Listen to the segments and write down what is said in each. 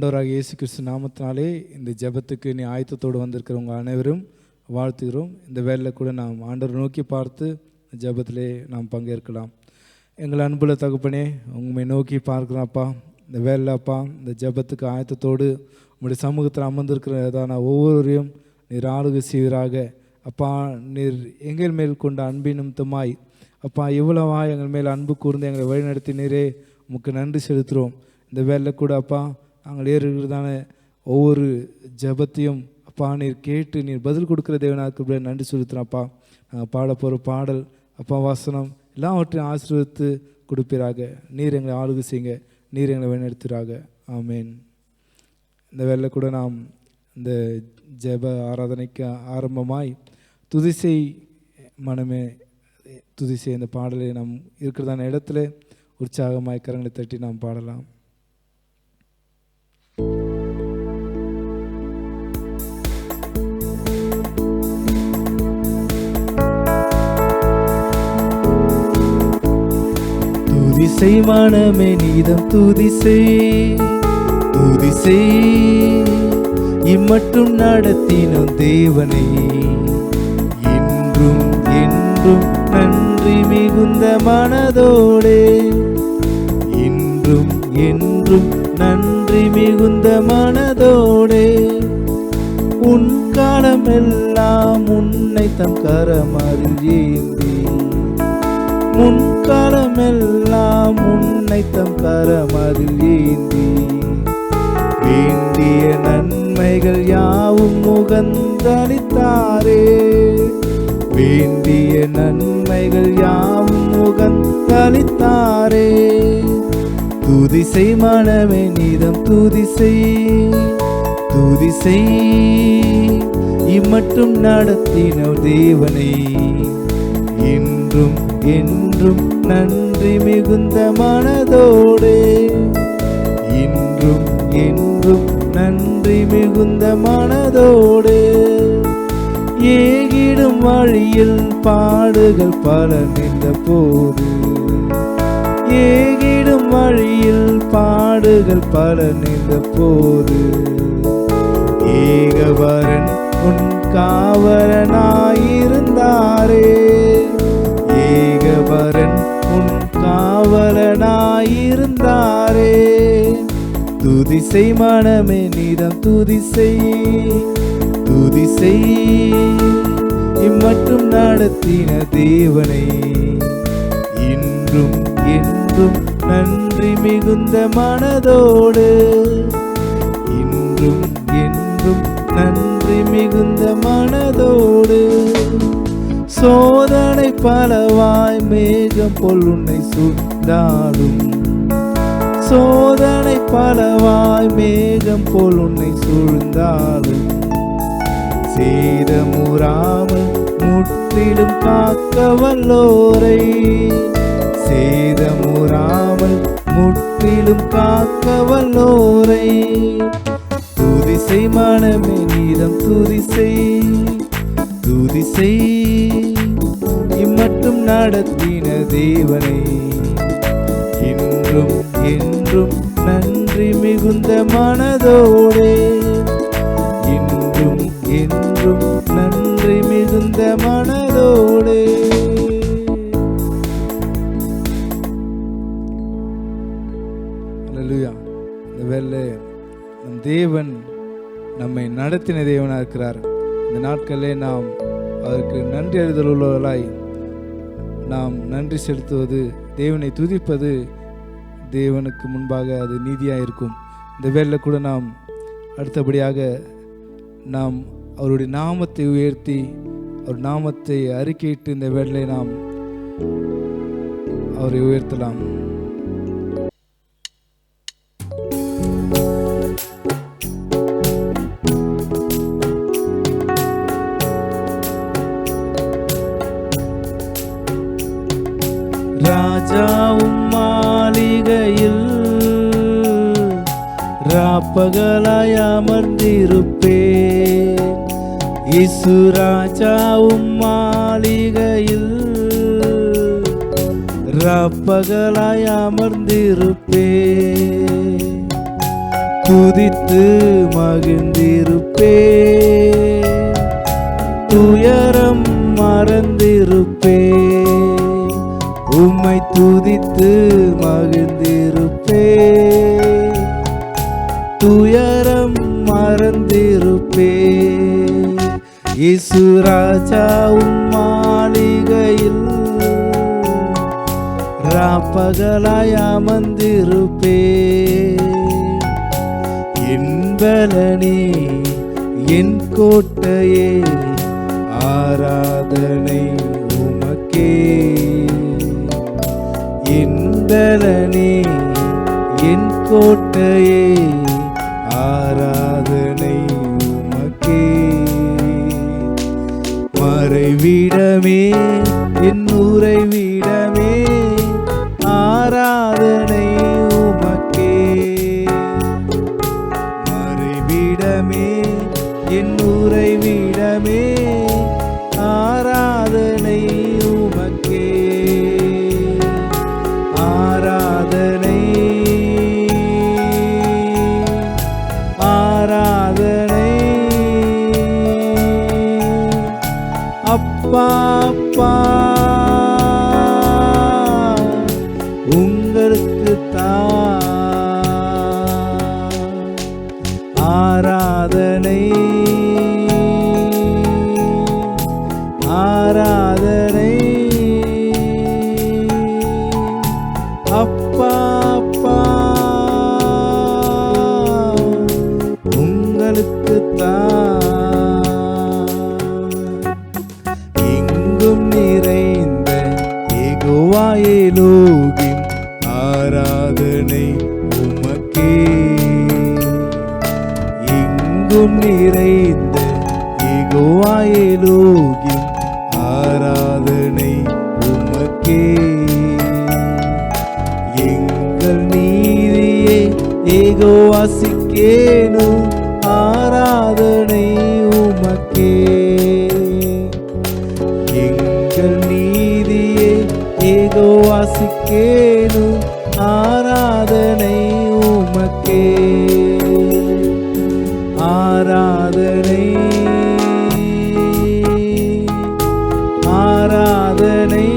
ஆண்டவராக இயேசு கிறிஸ்து நாமத்தினாலே இந்த ஜெபத்துக்கு நீ ஆயத்தத்தோடு வந்திருக்கிறவங்க அனைவரும் வாழ்த்துகிறோம். இந்த வேலையில் கூட நாம் ஆண்டவரை நோக்கி பார்த்து ஜெபத்திலே நாம் பங்கேற்கலாம். எங்கள் அன்புள்ள தகப்பனே, உண்மை நோக்கி பார்க்குறாப்பா. இந்த வேலையில் அப்பா, இந்த ஜெபத்துக்கு ஆயத்தத்தோடு உங்களுடைய சமூகத்தில் அமர்ந்திருக்கிறதான ஒவ்வொருவரையும் நீர் ஆளுகை செய்வீராக. அப்பா, நீர் எங்கள் மேல் கொண்ட அன்பின் நிமித்தமாய் அப்பா இவ்வளவா எங்கள் மேல் அன்பு கூர்ந்து எங்களை வழிநடத்தினீரே, உமக்கு நன்றி செலுத்துகிறோம். இந்த வேலையில் கூட அப்பா நாங்கள் ஏறுகிறதான ஒவ்வொரு ஜெபத்தையும் அப்பா நீர் கேட்டு நீர் பதில் கொடுக்குற தேவனாக்கு நன்றி செலுத்துகிறோம்ப்பா. நாங்கள் பாட போகிற பாடல் அப்பா வசனம் எல்லாவற்றையும் ஆசீர்வதித்து கொடுப்பீராக. நீர் எங்களை ஆளுகை செய்யுங்க, நீர் எங்களை வழிநடத்துகிறாக. ஆமேன். இந்த வேலையில் கூட நாம் இந்த ஜெப ஆராதனைக்கு ஆரம்பமாய் துதிசை மனமே துதிசை இந்த பாடலை நாம் இருக்கிறதான இடத்துல உற்சாகமாய் கரங்களை தட்டி நாம் பாடலாம். துதிசை மனமே நீதம் துதிசை துதிசை இம்மட்டும் நடத்தினோம் தேவனை, இன்றும் என்றும் நன்றி மிகுந்த மனதோடே, இன்றும் என்றும் நன்றி மிகுந்த மனதோடே, உன் காலமெல்லாம் உன்னை தம் கரமதில் ஏந்தி, உன் காலமெல்லாம் உன்னை தம் கரமதில் ஏந்தி, வேண்டிய நன்மைகள் யாவும் முகந்தளித்தாரே, வேண்டிய நன்மைகள் யாவும் முகந்தளித்தாரே. துதிசை மனமே நீதம் துதிசை துதிசை இம்மட்டும் நடத்தினோர் தேவனை, இன்றும் என்றும் நன்றி மிகுந்த மனதோடே, இன்றும் என்றும் நன்றி மிகுந்த மனதோடே, ஏகிடும் வழியில் பாடுகள் பல நின்ற போது, ஏகிடும் வழியில் பாடுகள் பல நின்ற போது, ஏகவரன் உன் காவலனாயிருந்தாரே, ஏகவரன் உன் காவலனாயிருந்தாரே. துதிசை மனமே நீதம் துதிசை துதிசை இம்மட்டும் நடத்தின தேவனை, இன்றும் என்றும் நன்றி மிகுந்த மனதோடு, இன்றும் என்றும் நன்றி மிகுந்த மனதோடு. சோதனை பலவாய் மேகம் போல் உன்னை சூழ்ந்தாலும், சோதனை பலவாய் மேகம் போல் உன்னை சூழ்ந்தாலும், சேதமுறாமல் முற்றிலும் காக்க வல்லோரை, சேதமுறாமல் முற்றிலும் காக்க வல்லோரை. துதிசை மனமே நீதம் துதிசை துதிசை இம்மட்டும் நடத்தின தேவனை, இன்றும் என்றும் நன்றி மிகுந்த மனதோடே, இன்றும் என்றும் நன்றி மிகுந்த மனதோடே. அல்லேலூயா. இந்த வேளை நம் தேவன் நம்மை நடத்தின தேவனாக இருக்கிறார். இந்த நாட்களிலே நாம் அதற்கு நன்றி அறிதல் உள்ளவர்களாய் நாம் நன்றி செலுத்துவது, தேவனை துதிப்பது தேவனுக்கு முன்பாக அது நீதியாக இருக்கும். இந்த வேளையில் கூட நாம் அடுத்தபடியாக நாம் அவருடைய நாமத்தை உயர்த்தி அவர் நாமத்தை அறிக்கையிட்டு இந்த வேளையில் நாம் அவரை உயர்த்தலாம். ராஜாவும் மாளிகையில் ராப்பகலாய் அமர்ந்திருப்பேன், இயேசு ராஜாவும் மாளிகையில் ராப்பகலாய் அமர்ந்திருப்பேன், துதித்து மகிழ்ந்திருப்பே, துயரம் மறந்திருப்பே, உம்மை துதித்து மகிழ்ந்திருப்பே, துயரம் மறந்திருப்பே. இயேசு ராஜா உம் மாளிகையில் ராப்பகலாய் அமர்ந்திருப்பே, என் பலனே என் கோட்டையே ஆராதனை உமக்கே, என் பலனே என் கோட்டையே ஆராதனை உமக்கே. மறைவிடமே என் உறைவிடமே ஆராதனை உமக்கே, மறைவிடமே என் உறைவிடமே ஆராதனை உமக்கே, ஆராதனை ஆராதனை. அப்பா அப்பா உங்களுக்கு ஆராதனை ஆராதனை. அப்பா அப்பா உங்களுக்கு எங்கும் நிறைந்த யெகோவா எலோகிம் ஆராதனை உமக்கே, எங்கும் நிறைந்த யெகோவா எலோகிம் ஆராதனை உமக்கே. எங்கள் நீதியே யெகோவா சிக்கேனு ஆராதனை உமக்கே, எங்கள் நீதியே யெகோவா சிக்கேனு ஆராதனை உமக்கே, ஆராதனை ஆராதனை.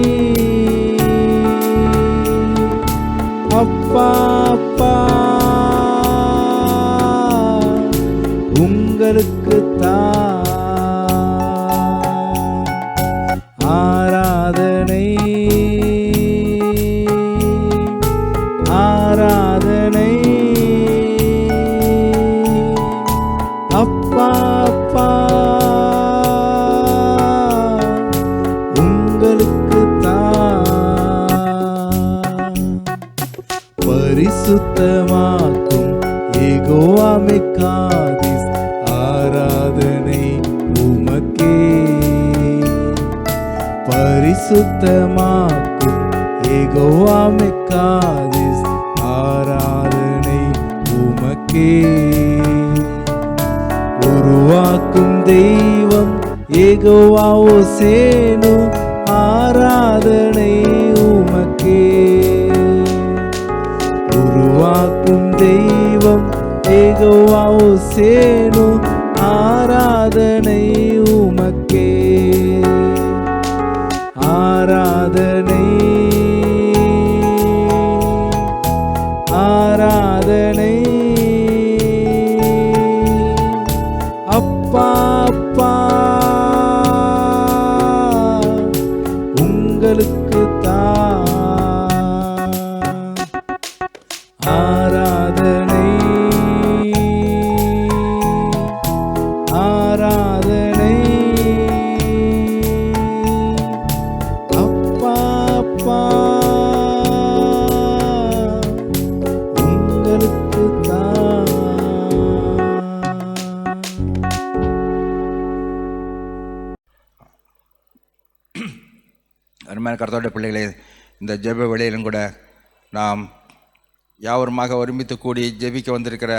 அப்பா அப்பா உங்களுக்கு ஆராதனை ஆராதனை. அப்பா அப்பா உங்களுக்கு பரிசுத்தமாக்கும் யெகோவா மெக்காதிஸ் ஆராதனை உமக்கே, பரிசுத்தமாக்கும் யெகோவா மெக்காதிஸ் ஆராதனை உமக்கே. உருவாக்கும் தெய்வம் யெகோவா ஓசேனு ஆராதனை உமக்கே, உருவாக்கும் தெய்வம் யெகோவா ஓசேனு ஆராதனை உமக்கே, ஆராதனை ஆராதனை. அப்பா அப்பா உங்களுக்கு ஆராதனை ஆராதனை. அப்பா அப்பா உங்களுக்கு அருமையான கர்த்தருடைய பிள்ளைகளே, இந்த ஜெப வேளையிலும் கூட நாம் யாவருமாக ஒருமித்து கூடி ஜெபிக்க வந்திருக்கிற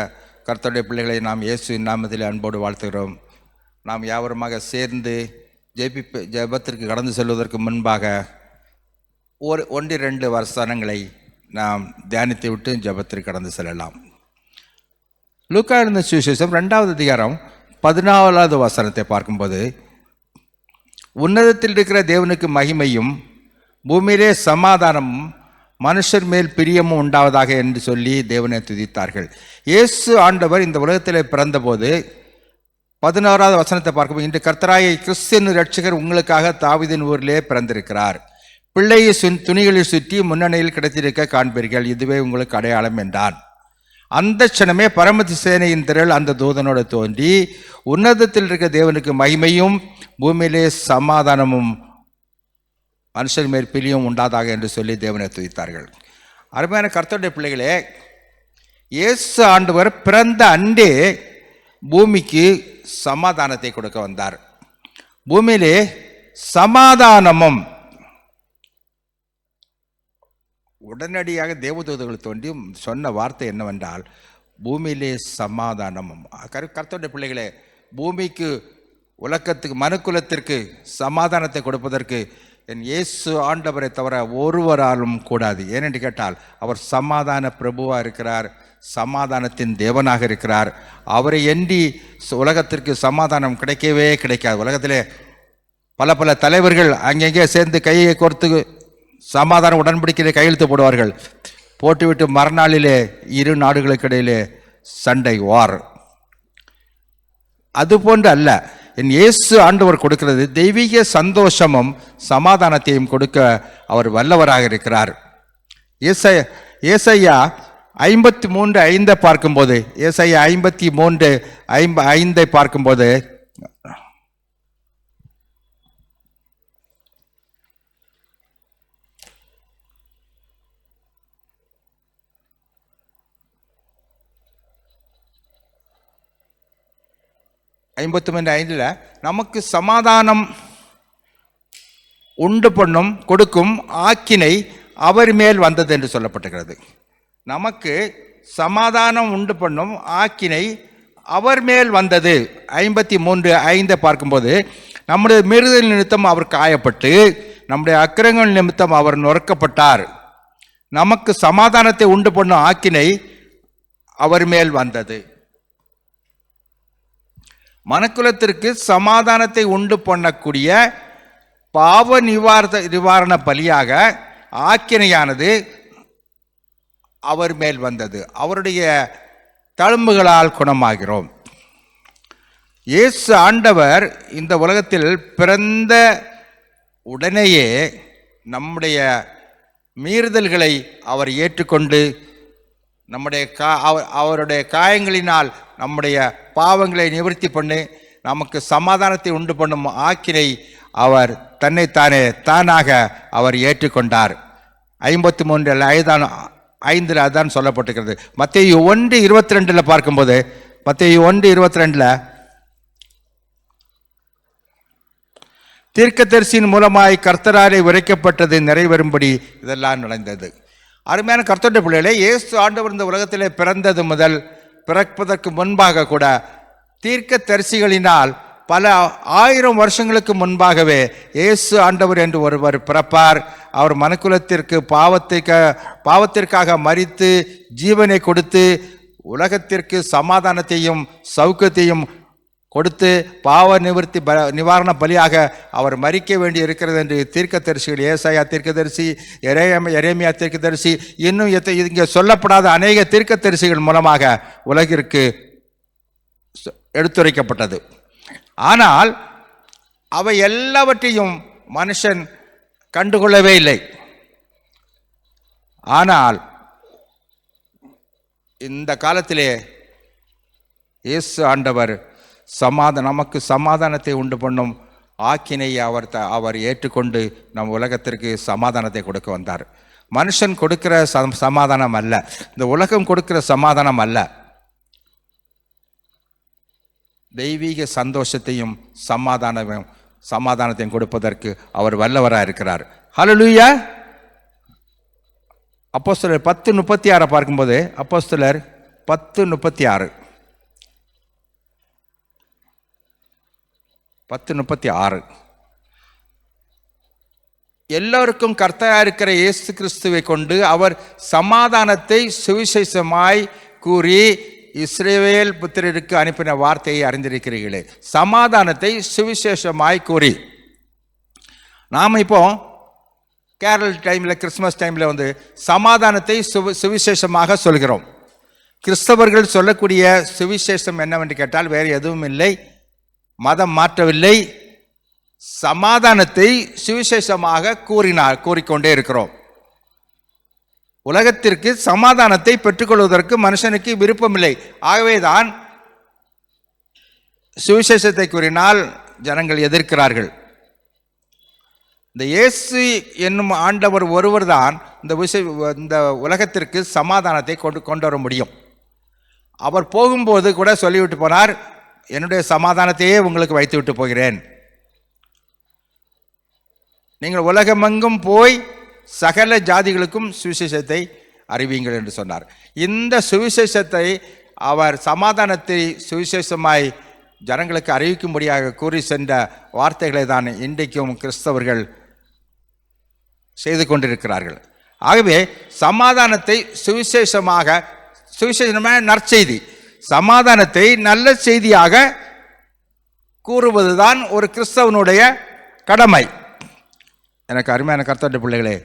கர்த்தருடைய பிள்ளைகளை நாம் இயேசுவின் நாமத்தில் அன்போடு வாழ்த்துகிறோம். நாம் யாவருமாக சேர்ந்து ஜெபத்திற்கு கடந்து செல்வதற்கு முன்பாக ஒன்று ரெண்டு வசனங்களை நாம் தியானித்து விட்டு ஜெபத்திற்கு கடந்து செல்லலாம். லூக்கா எழுதின சுவிசேஷம் 2வது அதிகாரம் 14வது வசனத்தை பார்க்கும்போது, உன்னதத்தில் இருக்கிற தேவனுக்கு மகிமையும் பூமியிலே சமாதானமும் மனுஷர் மேல் பிரியமும் உண்டாவதாக என்று சொல்லி தேவனை துதித்தார்கள். இயேசு ஆண்டவர் இந்த உலகத்தில் பிறந்தபோது 11வது வசனத்தை பார்க்கும்போது, இன்று கர்த்தராகிய கிறிஸ்து ரட்சகர் உங்களுக்காக தாவீதின் ஊரிலே பிறந்திருக்கிறார். பிள்ளையை துணிகளில் சுற்றி முன்னணியில் கிடைத்திருக்க காண்பீர்கள், இதுவே உங்களுக்கு அடையாளம் என்றான். அந்த க்ஷணமே பரமதி சேனையின் திரள் அந்த தூதனோடு தோன்றி, உன்னதத்தில் இருக்க தேவனுக்கு மகிமையும் பூமியிலே சமாதானமும் மனுஷர் மேல் பிரியம் உண்டாதாக என்று சொல்லி தேவனை துதித்தார்கள். அருமையான கர்த்தருடைய பிள்ளைகளே, இயேசு ஆண்டவர் பிறந்த அன்றே பூமிக்கு சமாதானத்தை கொடுக்க வந்தார். பூமியிலே சமாதானமும், உடனடியாக தேவதூதர்கள் தோன்றி சொன்ன வார்த்தை என்னவென்றால், பூமியிலே சமாதானமும். கர்த்தருடைய பிள்ளைகளே, பூமிக்கு, உலகத்துக்கு, மனுக்குலத்திற்கு சமாதானத்தை கொடுப்பதற்கு என் இயேசு ஆண்டவரை தவிர ஒருவராலும் கூடாது. ஏனென்று கேட்டால், அவர் சமாதான பிரபுவாக இருக்கிறார், சமாதானத்தின் தேவனாக இருக்கிறார். அவரை எண்ணி உலகத்திற்கு சமாதானம் கிடைக்கவே கிடைக்காது. உலகத்திலே பல பல தலைவர்கள் அங்கங்கே சேர்ந்து கையை கோர்த்து சமாதான உடன்படிக்கையிலே கையெழுத்து போடுவார்கள். போட்டுவிட்டு மறுநாளிலே இரு நாடுகளுக்கு இடையிலே சண்டை, வார். அதுபோன்று அல்ல, என் இயேசு ஆண்டவர் கொடுக்கிறது தெய்வீக சந்தோஷமும் சமாதானத்தையும் கொடுக்க அவர் வல்லவராக இருக்கிறார். ஏசாயா 53:5 பார்க்கும்போது, ஏசாயா 53:5 பார்க்கும்போது, நமக்கு சமாதானம் உண்டு பண்ணும் கொடுக்கும் ஆக்கினை அவர் மேல் வந்தது என்று சொல்லப்பட்டிருக்கிறது. நமக்கு சமாதானம் உண்டு பண்ணும் ஆக்கினை அவர் மேல் வந்தது. 53:5 பார்க்கும்போது, நம்முடைய மீறுதல் நிமித்தம் அவர் காயப்பட்டு நம்முடைய அக்கிரங்கள் நிமித்தம் அவர் நொறுக்கப்பட்டார். நமக்கு சமாதானத்தை உண்டு பண்ணும் ஆக்கினை அவர் மேல் வந்தது. மனுக்குலத்திற்கு சமாதானத்தை உண்டு பண்ணக்கூடிய பாவ நிவாரண பலியாக ஆக்கினையானது அவர் மேல் வந்தது. அவருடைய தழும்புகளால் குணமாகிறோம். இயேசு ஆண்டவர் இந்த உலகத்தில் பிறந்த உடனேயே நம்முடைய மீறுதல்களை அவர் ஏற்றுக்கொண்டு அவருடைய காயங்களினால் நம்முடைய பாவங்களை நிவர்த்தி பண்ணி நமக்கு சமாதானத்தை உண்டு பண்ணும் ஆக்கினை அவர் தன்னைத்தானே தானாக அவர் ஏற்றுக்கொண்டார். 53:5 அதான் சொல்லப்பட்டிருக்கிறது. மத்தேயு 1:22 பார்க்கும்போது, மத்தேயு 1:22 தீர்க்கதரிசியின் மூலமாய் கர்த்தராலே உரைக்கப்பட்டது நிறைவேறும்படி இதெல்லாம் நடந்தது. அருமையான கர்த்தருடைய பிள்ளைகளே, இயேசு ஆண்டவர் இந்த உலகத்திலே பிறந்தது முதல் பிறப்பதற்கு முன்பாக கூட தீர்க்கதரிசிகளினால் பல 1000 வருஷங்களுக்கு முன்பாகவே இயேசு ஆண்டவர் என்று ஒருவர் பிறப்பார். அவர் மனுக்குலத்திற்கு பாவத்திற்காக மரித்து ஜீவனை கொடுத்து உலகத்திற்கு சமாதானத்தையும் சௌக்கியத்தையும் கொடுத்து பாவ நிவாரண பலியாக அவர் மரிக்க வேண்டி இருக்கிறது என்று தீர்க்கதரிசிகள், ஏசாயா தீர்க்கதரிசி, எரேமியா தீர்க்கதரிசி, இன்னும் இங்கே சொல்லப்படாத அநேக தீர்க்கதரிசிகள் மூலமாக உலகிற்கு எடுத்துரைக்கப்பட்டது. ஆனால் அவை எல்லாவற்றையும் மனுஷன் கண்டுகொள்ளவே இல்லை. ஆனால் இந்த காலத்திலே இயேசு ஆண்டவர் நமக்கு சமாதானத்தை உண்டு பண்ணும் ஆக்கினையை அவர் ஏற்றுக்கொண்டு நம் உலகத்திற்கு சமாதானத்தை கொடுக்க வந்தார். மனுஷன் கொடுக்கிற சமாதானம் அல்ல, இந்த உலகம் கொடுக்கிற சமாதானம் அல்ல, தெய்வீக சந்தோஷத்தையும் சமாதானத்தையும் கொடுப்பதற்கு அவர் வல்லவராக இருக்கிறார். ஹல்லேலூயா. அப்போஸ்தலர் 10:36 பார்க்கும்போது, அப்போஸ்தலர் 10:36 எல்லோருக்கும் கர்த்தராக இருக்கிற இயேசு கிறிஸ்துவை கொண்டு அவர் சமாதானத்தை சுவிசேஷமாய் கூறி இஸ்ரவேல் புத்திரருக்கு அனுப்பின வார்த்தையை அறிந்திருக்கிறீர்களே, சமாதானத்தை சுவிசேஷமாய் கூறி. நாம் இப்போ கேரள் டைமில், கிறிஸ்மஸ் டைமில் சமாதானத்தை சுவிசேஷமாக சொல்கிறோம். கிறிஸ்தவர்கள் சொல்லக்கூடிய சுவிசேஷம் என்னவென்று கேட்டால் வேறு எதுவும் இல்லை, மதம் மாற்றவில்லை, சமாதானத்தை சுவிசேஷமாக கூறிக்கொண்டே இருக்கிறோம். உலகத்திற்கு சமாதானத்தை பெற்றுக்கொள்வதற்கு மனுஷனுக்கு விருப்பமில்லை. ஆகவேதான் சுவிசேஷத்தை கூறினால் ஜனங்கள் எதிர்க்கிறார்கள். இந்த இயேசு என்னும் ஆண்டவர் ஒருவர் தான் இந்த உலகத்திற்கு சமாதானத்தை கொண்டு வர முடியும். அவர் போகும்போது கூட சொல்லிவிட்டு போனார், என்னுடைய சமாதானத்தையே உங்களுக்கு வைத்து விட்டு போகிறேன், நீங்கள் உலகமெங்கும் போய் சகல ஜாதிகளுக்கும் சுவிசேஷத்தை அறிவியுங்கள் என்று சொன்னார். இந்த சுவிசேஷத்தை அவர் சமாதானத்தை சுவிசேஷமாய் ஜனங்களுக்கு அறிவிக்கும்படியாக கூறி சென்ற வார்த்தைகளை தான் இன்றைக்கும் கிறிஸ்தவர்கள் செய்து கொண்டிருக்கிறார்கள். ஆகவே சமாதானத்தை சுவிசேஷமாக நற்செய்தி, சமாதானத்தை நல்ல செய்தியாக கூறுவதுதான் ஒரு கிறிஸ்தவனுடைய கடமை. எனக்கு அருமையான கர்த்தருடைய பிள்ளைகளே,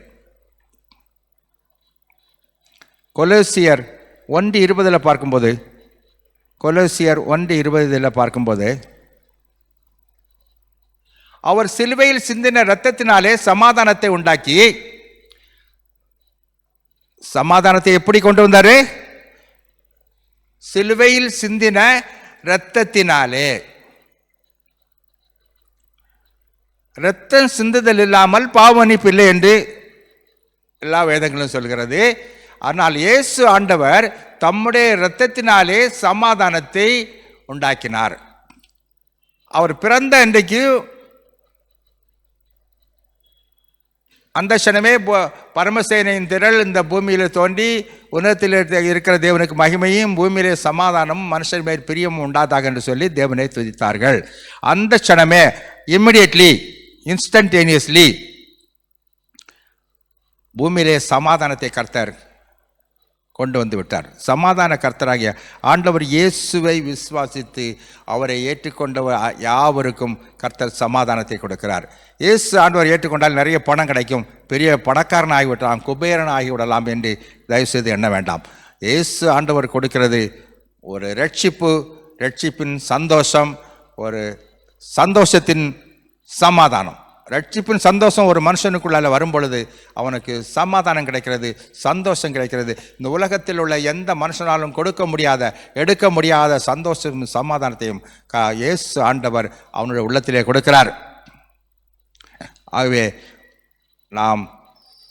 கொலோசியர் 1:20 பார்க்கும்போது, கொலோசியர் 1:20 பார்க்கும்போது, அவர் சிலுவையில் சிந்தின இரத்தத்தினாலே சமாதானத்தை உண்டாக்கி, சமாதானத்தை எப்படி கொண்டு வந்தாரு? சிலுவையில் சிந்தின இரத்தத்தினாலே. இரத்தம் சிந்துதல் இல்லாமல் பாவமன்னிப்பு இல்லை என்று எல்லா வேதங்களும் சொல்கிறது. ஆனால் இயேசு ஆண்டவர் தம்முடைய இரத்தத்தினாலே சமாதானத்தை உண்டாக்கினார். அவர் பிறந்த இன்றைக்கு அந்த க்ஷணமே பரமசேனையின் திரள் இந்த பூமியில் தோன்றி உன்னதத்தில் இருக்கிற தேவனுக்கு மகிமையும் பூமியிலே சமாதானமும் மனுஷன் மேல் பிரியமும் உண்டாதாக என்று சொல்லி தேவனை துதித்தார்கள். அந்த க்ஷணமே இம்மிடியட்லி, இன்ஸ்டன்டேனியஸ்லி பூமியிலே சமாதானத்தை கர்த்தர் கொண்டு வந்து விட்டார். சமாதான கர்த்தராகிய ஆண்டவர் இயேசுவை விசுவாசித்து அவரை ஏற்றுக்கொண்டவர் யாவருக்கும் கர்த்தர் சமாதானத்தை கொடுக்கிறார். இயேசு ஆண்டவர் ஏற்றுக்கொண்டால் நிறைய பணம் கிடைக்கும், பெரிய பணக்காரன் ஆகிவிடலாம், குபேரன் ஆகிவிடலாம் என்று தயவுசெய்து எண்ண வேண்டாம். இயேசு ஆண்டவர் கொடுக்கிறது ஒரு ரட்சிப்பின் சந்தோஷம், ஒரு சந்தோஷத்தின் சமாதானம். ரட்சிப்பின் சந்தோஷம் ஒரு மனுஷனுக்குள்ளால வரும் பொழுது அவனுக்கு சமாதானம் கிடைக்கிறது, சந்தோஷம் கிடைக்கிறது. இந்த உலகத்தில் உள்ள எந்த மனுஷனாலும் எடுக்க முடியாத சந்தோஷம் சமாதானத்தையும் இயேசு ஆண்டவர் அவனுடைய உள்ளத்திலே கொடுக்கிறார். ஆகவே நாம்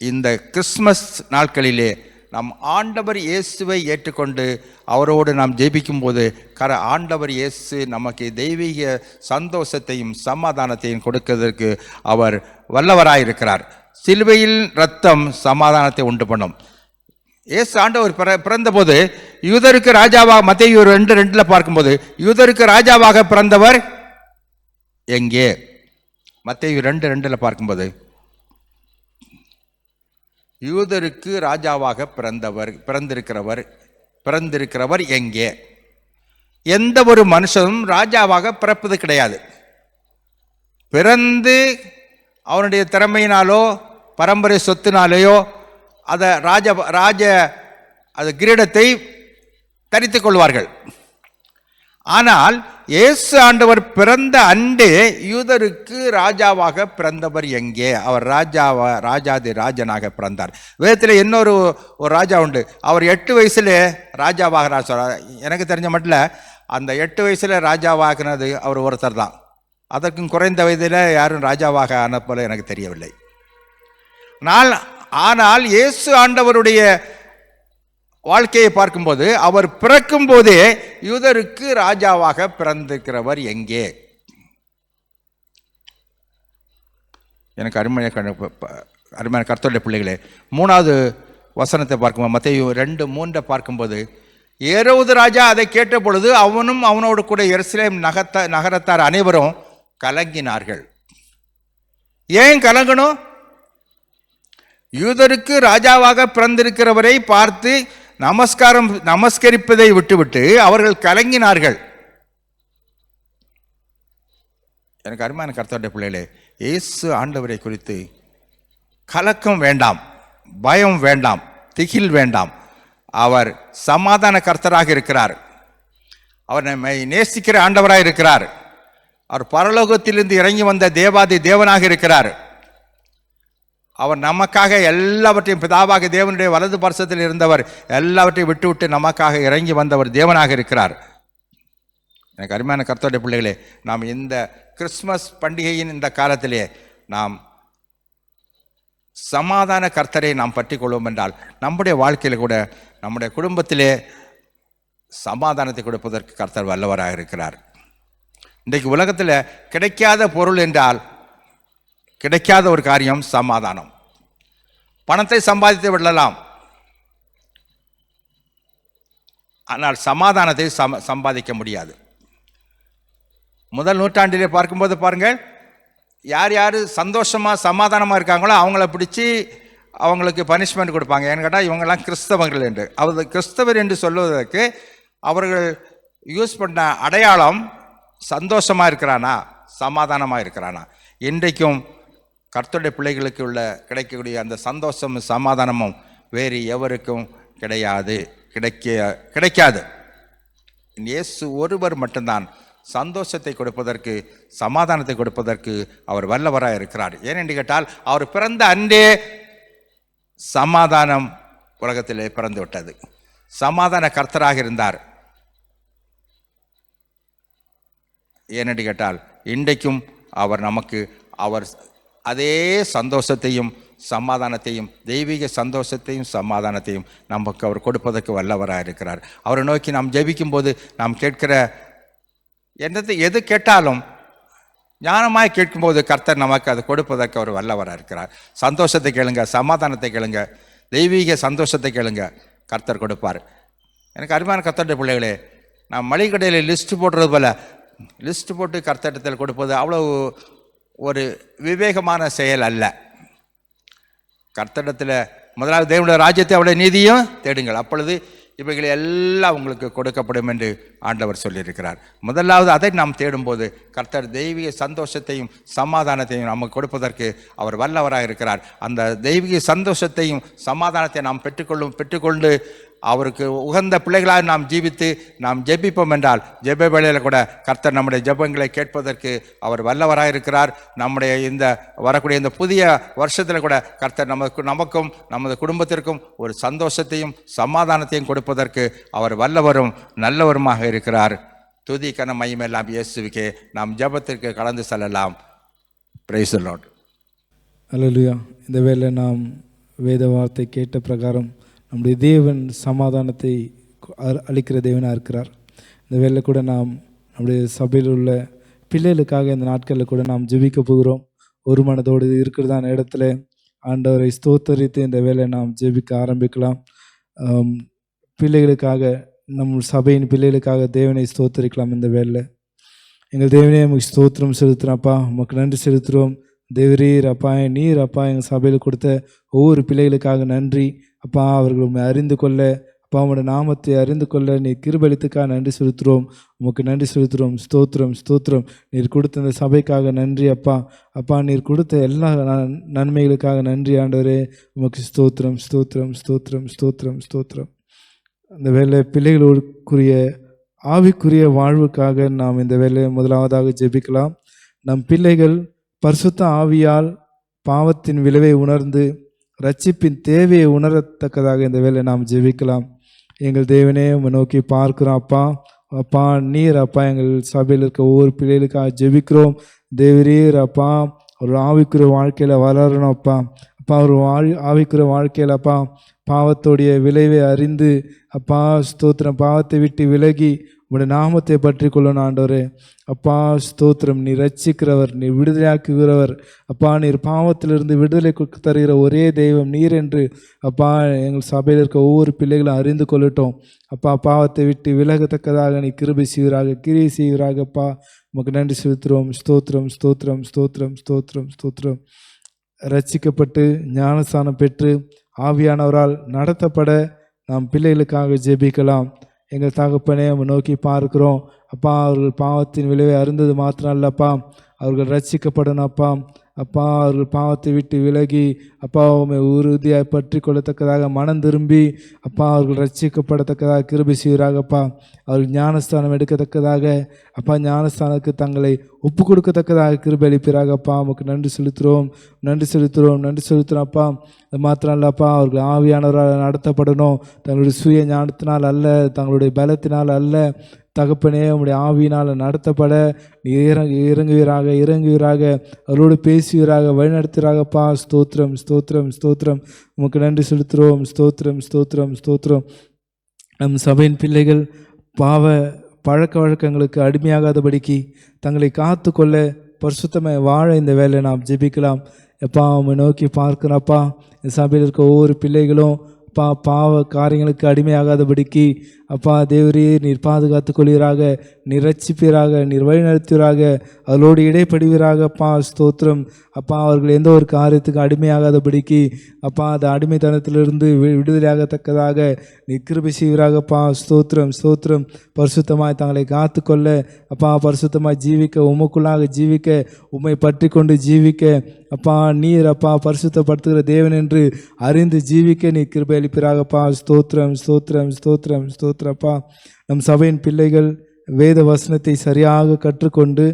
இந்த கிறிஸ்மஸ் நாட்களிலே நாம் ஆண்டவர் இயேசுவை ஏற்றுக்கொண்டு அவரோடு நாம் ஜெபிக்கும் போது ஆண்டவர் இயேசு நமக்கு தெய்வீக சந்தோஷத்தையும் சமாதானத்தையும் கொடுக்கிறதற்கு அவர் வல்லவராயிருக்கிறார். சிலுவையில் இரத்தம் சமாதானத்தை உண்டு பண்ணும். இயேசு ஆண்டவர் பிறந்தபோது யூதருக்கு ராஜாவாக, மத்தேயு 2:2 பார்க்கும்போது, யூதருக்கு ராஜாவாக பிறந்தவர் எங்கே? மத்தேயு 2:2 பார்க்கும்போது, யூதருக்கு ராஜாவாக பிறந்திருக்கிறவர் எங்கே? எந்த ஒரு மனுஷனும் ராஜாவாக பிறப்பது கிடையாது. பிறந்து அவனுடைய திறமையினாலோ பரம்பரை சொத்தினாலேயோ அது கிரீடத்தை தரித்துக் கொள்வார்கள். ஆனால் இயேசு ஆண்டவர் பிறந்த அன்றே யூதருக்கு ராஜாவாக பிறந்தவர் எங்கே? அவர் ராஜாதி ராஜனாக பிறந்தார். வேதத்தில் இன்னொரு ராஜா உண்டு, அவர் 8 வயசுல ராஜாவாக எனக்கு தெரிஞ்ச மட்டும் அந்த 8 வயசுல ராஜாவாகினது அவர் ஒருத்தர் தான். அதற்கும் குறைந்த வயதில் யாரும் ராஜாவாக ஆன போல எனக்கு தெரியவில்லை. ஆனால் இயேசு ஆண்டவருடைய வாழ்க்கையை பார்க்கும்போது அவர் பிறக்கும் போதே யூதருக்கு ராஜாவாக பிறந்திருக்கிறவர் எங்கே? எனக்கு அருமையான கர்த்தருடைய பிள்ளைகளே, 3வது வசனத்தை பார்க்கும்போது, மத்தேயு 2:3 பார்க்கும்போது, ஏரோது ராஜா அதை கேட்ட பொழுது அவனும் அவனோடு கூட எருசலேம் நகரத்தார் அனைவரும் கலங்கினார்கள். ஏன் கலங்கணும்? யூதருக்கு ராஜாவாக பிறந்திருக்கிறவரை பார்த்து நமஸ்கரிப்பதை விட்டுவிட்டு அவர்கள் கலங்கினார்கள். எனக்கு அருமையான கர்த்தருடைய பிள்ளைகளே, இயேசு ஆண்டவரை குறித்து கலக்கம் வேண்டாம், பயம் வேண்டாம், திகில் வேண்டாம். அவர் சமாதான கர்த்தராக இருக்கிறார். அவர் நம்மை நேசிக்கிற ஆண்டவராக இருக்கிறார். அவர் பரலோகத்திலிருந்து இறங்கி வந்த தேவாதி தேவனாக இருக்கிறார். அவர் நமக்காக எல்லாவற்றையும், பிதாவாக தேவனுடைய வலது பார்சத்தில் இருந்தவர் எல்லாவற்றையும் விட்டுவிட்டு நமக்காக இறங்கி வந்தவர் தேவனாக இருக்கிறார். எனக்கு அருமையான கர்த்தருடைய பிள்ளைகளே, நாம் இந்த கிறிஸ்மஸ் பண்டிகையின் இந்த காலத்திலே நாம் சமாதான கர்த்தரை நாம் பற்றி கொள்வோம் என்றால், நம்முடைய வாழ்க்கையில் கூட, நம்முடைய குடும்பத்திலே சமாதானத்தை கொடுப்பதற்கு கர்த்தர் வல்லவராக இருக்கிறார். இன்றைக்கு உலகத்தில் கிடைக்காத பொருள் என்றால், கிடைக்காத ஒரு காரியம் சமாதானம். பணத்தை சம்பாதித்து விடலாம், ஆனால் சமாதானத்தை சம்பாதிக்க முடியாது. முதல் நூற்றாண்டிலே பார்க்கும்போது பாருங்கள், யார் யார் சந்தோஷமாக சமாதானமாக இருக்காங்களோ அவங்கள பிடிச்சி அவங்களுக்கு பனிஷ்மெண்ட் கொடுப்பாங்க. ஏன்னு கேட்டால் இவங்கெல்லாம் கிறிஸ்தவர்கள் என்று. அவர் கிறிஸ்தவர் என்று சொல்வதற்கு அவர்கள் யூஸ் பண்ண அடையாளம் சந்தோஷமாக இருக்கிறானா, சமாதானமாக இருக்கிறானா. இன்றைக்கும் கர்த்தருடைய பிள்ளைகளுக்கு உள்ள கிடைக்கக்கூடிய அந்த சந்தோஷமும் சமாதானமும் வேறு எவருக்கும் கிடைக்காது. இயேசு ஒருவர் மட்டும்தான் சந்தோஷத்தை கொடுப்பதற்கு, சமாதானத்தை கொடுப்பதற்கு அவர் வல்லவராக இருக்கிறார். ஏனென்று கேட்டால், அவர் பிறந்த அன்றே சமாதானம் உலகத்திலே பிறந்து விட்டது. சமாதான கர்த்தராக இருந்தார். ஏனென்று கேட்டால், இன்றைக்கும் அவர் நமக்கு அதே சந்தோஷத்தையும் சமாதானத்தையும், தெய்வீக சந்தோஷத்தையும் சமாதானத்தையும் நமக்கு அவர் கொடுப்பதற்கு வல்லவராக இருக்கிறார். அவரை நோக்கி நாம் ஜெபிக்கும் போது நாம் கேட்கிற எது கேட்டாலும் ஞானமாய் கேட்கும்போது கர்த்தர் நமக்கு அது கொடுப்பதற்கு அவர் வல்லவராக இருக்கிறார். சந்தோஷத்தை கேளுங்க, சமாதானத்தை கேளுங்க, தெய்வீக சந்தோஷத்தை கேளுங்க, கர்த்தர் கொடுப்பார். எனக்கு அருமையான கர்த்தருடைய பிள்ளைகளே, நான் மளிகை கடையில் லிஸ்ட்டு போடுறது போல லிஸ்ட்டு போட்டு கர்த்தரிடத்தில் கொடுப்பது அவ்வளவு ஒரு விவேகமான செயல் அல்ல. கர்த்தரிடத்தில் முதலாவது தேவனுடைய ராஜ்யத்தை, அவருடைய நீதியும் தேடுங்கள், அப்பொழுது இவைகள் எல்லாம் உங்களுக்கு கொடுக்கப்படும் என்று ஆண்டவர் சொல்லியிருக்கிறார். முதலாவது அதை நாம் தேடும்போது கர்த்தர் தெய்வீக சந்தோஷத்தையும் சமாதானத்தையும் நமக்கு கொடுப்பதற்கு அவர் வல்லவராக இருக்கிறார். அந்த தெய்வீக சந்தோஷத்தையும் சமாதானத்தை நாம் பெற்றுக்கொண்டு அவருக்கு உகந்த பிள்ளைகளாக நாம் ஜீவித்து நாம் ஜெபிப்போம் என்றால், ஜெப வேளையில் கூட கர்த்தர் நம்முடைய ஜெபங்களை கேட்பதற்கு அவர் வல்லவராக இருக்கிறார். நம்முடைய இந்த வரக்கூடிய இந்த புதிய வருஷத்தில் கூட கர்த்தர் நமக்கும் நமது குடும்பத்திற்கும் ஒரு சந்தோஷத்தையும் சமாதானத்தையும் கொடுப்பதற்கு அவர் வல்லவரும் நல்லவருமாக இருக்கிறார். துதி கன மகிமையெல்லாம் இயேசுவுக்கே. நாம் ஜெபத்திற்கு கலந்து செல்லலாம். Praise the Lord. அல்லேலூயா. இந்த வேளை நாம் வேத வார்த்தை கேட்ட பிரகாரம் நம்முடைய தேவன் சமாதானத்தை அளிக்கிற தேவனாக இருக்கிறார். இந்த வேளை கூட நாம் நம்முடைய சபையில் உள்ள பிள்ளைகளுக்காக இந்த நாட்களில் கூட நாம் ஜெபிக்க போகிறோம். ஒரு மனதோடு இருக்கிறதான இடத்துல ஆண்டவரை ஸ்தோத்தரித்து இந்த வேளை நாம் ஜெபிக்க ஆரம்பிக்கலாம். பிள்ளைகளுக்காக, நம் சபையின் பிள்ளைகளுக்காக தேவனை ஸ்தோத்தரிக்கலாம். இந்த வேளை எங்கள் தேவனே உமக்கு ஸ்தோத்திரம் செலுத்துகிறோம்ப்பா, உமக்கு நன்றி செலுத்துகிறோம். தேவரீர் அப்பா, நீர் அப்பா எங்கள் சபையில் கொடுத்த ஒவ்வொரு பிள்ளைகளுக்காக நன்றி அப்பா. அவர்கள் உண்மை அறிந்து கொள்ள அப்பா, உங்களுடைய நாமத்தை அறிந்து கொள்ள நீர் கிருபளித்துக்காக நன்றி செலுத்துகிறோம். உமக்கு நன்றி செலுத்துகிறோம். ஸ்தோத்திரம் ஸ்தோத்திரம். நீர் கொடுத்த இந்த சபைக்காக நன்றி அப்பா. அப்பா, நீர் கொடுத்த எல்லா நன்மைகளுக்காக நன்றி ஆண்டவரே. உமக்கு ஸ்தோத்திரம் ஸ்தோத்திரம் ஸ்தோத்திரம் ஸ்தோத்திரம் ஸ்தோத்திரம். அந்த வேலை பிள்ளைகளுக்குரிய ஆவிக்குரிய வாழ்வுக்காக நாம் இந்த வேலையை முதலாவதாக ஜெபிக்கலாம். நம் பிள்ளைகள் பரிசுத்த ஆவியால் பாவத்தின் விளைவை உணர்ந்து ரட்சிப்பின் தேவையை உணரத்தக்கதாக இந்த வேலை நாம் ஜெபிக்கலாம். எங்கள் தேவனே உம்மை நோக்கி பார்க்கிறோம் அப்பா. அப்பா, நீர் அப்பா எங்கள் சபையில் இருக்க ஒவ்வொரு பிள்ளைகளுக்காக ஜெபிக்கிறோம். தேவரீர் அப்பா ஒரு ஆவிக்குரிய வாழ்க்கையில் வளரணும் அப்பா. அப்பா ஒரு ஆவிக்குரிய வாழ்க்கையில் அப்பா பாவத்தோடைய விளைவை அறிந்து அப்பா ஸ்தோத்திரம், பாவத்தை விட்டு விலகி உங்களுடைய நாமத்தை பற்றி கொள்ளணும் ஆண்டவரே. அப்பா ஸ்தோத்திரம். நீர் ரட்சிக்கிறவர், நீர் விடுதலையாக்குகிறவர் அப்பா. நீர் பாவத்திலிருந்து விடுதலை தருகிற ஒரே தெய்வம் நீர் என்று அப்பா எங்கள் சபையில் இருக்க ஒவ்வொரு பிள்ளைகளும் அறிந்து கொள்ளட்டும் அப்பா. பாவத்தை விட்டு விலகத்தக்கதாக நீ கிருபை செய்வீராக அப்பா. உமக்கு நன்றி செலுத்துகிறோம். ஸ்தோத்திரம் ஸ்தோத்திரம் ஸ்தோத்திரம் ஸ்தோத்திரம் ஸ்தோத்திரம். ரட்சிக்கப்பட்டு ஞானஸ்தானம் பெற்று ஆவியானவரால் நடத்தப்பட நாம் பிள்ளைகளுக்காக ஜெபிக்கலாம். எங்கள் தகப்பனே, உம்மை நோக்கி பார்க்கிறோம் அப்பா. அவர்கள் பாவத்தின் விளைவை அருந்தது மாத்திரம் அல்லப்பா, அவர்கள் ரட்சிக்கப்படணும் அப்பா. அப்பா, அவர்கள் பாவத்தை விட்டு விலகி அப்பா உம்மை உறுதியாய் பற்றி கொள்ளத்தக்கதாக மனம் திரும்பி அப்பா அவர்கள் ரட்சிக்கப்படத்தக்கதாக கிருபை செய்வீராகப்பா. அவர்கள் ஞானஸ்தானம் எடுக்கத்தக்கதாக அப்பா, ஞானஸ்தானத்துக்கு தங்களை ஒப்பு கொடுக்கத்தக்கதாக கிருபை அளிப்பீராகப்பா. உமக்கு நன்றி செலுத்துகிறோம், நன்றி செலுத்துகிறோம், நன்றி செலுத்துகிறோம் அப்பா. அது மாத்திரம் இல்லப்பா, அவர்கள் ஆவியானவரால் நடத்தப்படணும். தங்களுடைய சுய ஞானத்தினால் அல்ல, தங்களுடைய பலத்தினால் அல்ல தகப்பனே, உம்முடைய ஆவியினால் நடத்தப்பட இறங்குவீராக அவரோடு பேசுவீராக, வழிநடத்துவீராகப்பா. ஸ்தோத்திரம், ஸ்தோத்திரம், ஸ்தோத்திரம். உமக்கு நன்றி செலுத்துகிறோம். ஸ்தோத்திரம், ஸ்தோத்திரம், ஸ்தோத்திரம். நம் சபையின் பிள்ளைகள் பாவ பழக்க வழக்கங்களுக்கு அடிமையாகாதபடிக்கு தங்களை காத்து கொள்ள பரிசுத்தமாய் வாழ இந்த வேலை நாம் ஜெபிக்கலாம். எப்பா, உம்மை நோக்கி பார்க்கிறப்பா. இந்த சபையில் இருக்க ஒவ்வொரு பிள்ளைகளும் அப்பா பாவ காரியங்களுக்கு அடிமையாகாதபடிக்கு அப்பா தேவரே, நீர் பாதுகாத்து கொள்வீராக, நீர் ரட்சிப்பீராக, நீர் வழிநடத்துவீராக, அவர்களோடு இடைப்படுவீராக அப்பா. ஸ்தோத்திரம் அப்பா. அவர்கள் எந்த ஒரு காரியத்துக்கு அடிமையாகாதபடிக்கு அப்பா அந்த அடிமைத்தனத்திலிருந்து விடுதலையாகத்தக்கதாக நீர் கிருபை செய்வீராகப்பா. ஸ்தோத்திரம், ஸ்தோத்திரம். பரிசுத்தமாய் தங்களை காத்து கொள்ள அப்பா, பரிசுத்தமாய் ஜீவிக்க, உமக்குள்ளாக ஜீவிக்க, உம்மை பற்றி கொண்டு ஜீவிக்க அப்பா, நீர் அப்பா பரிசுத்தப்படுத்துகிற தேவன் என்று அறிந்து ஜீவிக்க நீர் கிருபை அளிப்பீராகப்பா. ஸ்தோத்திரம், ஸ்தோத்திரம், ஸ்தோத்திரம், ஸ்தோத்திரப்பா. நம் சபையின் பிள்ளைகள் வேத வசனத்தை சரியாக கற்றுக்கொண்டு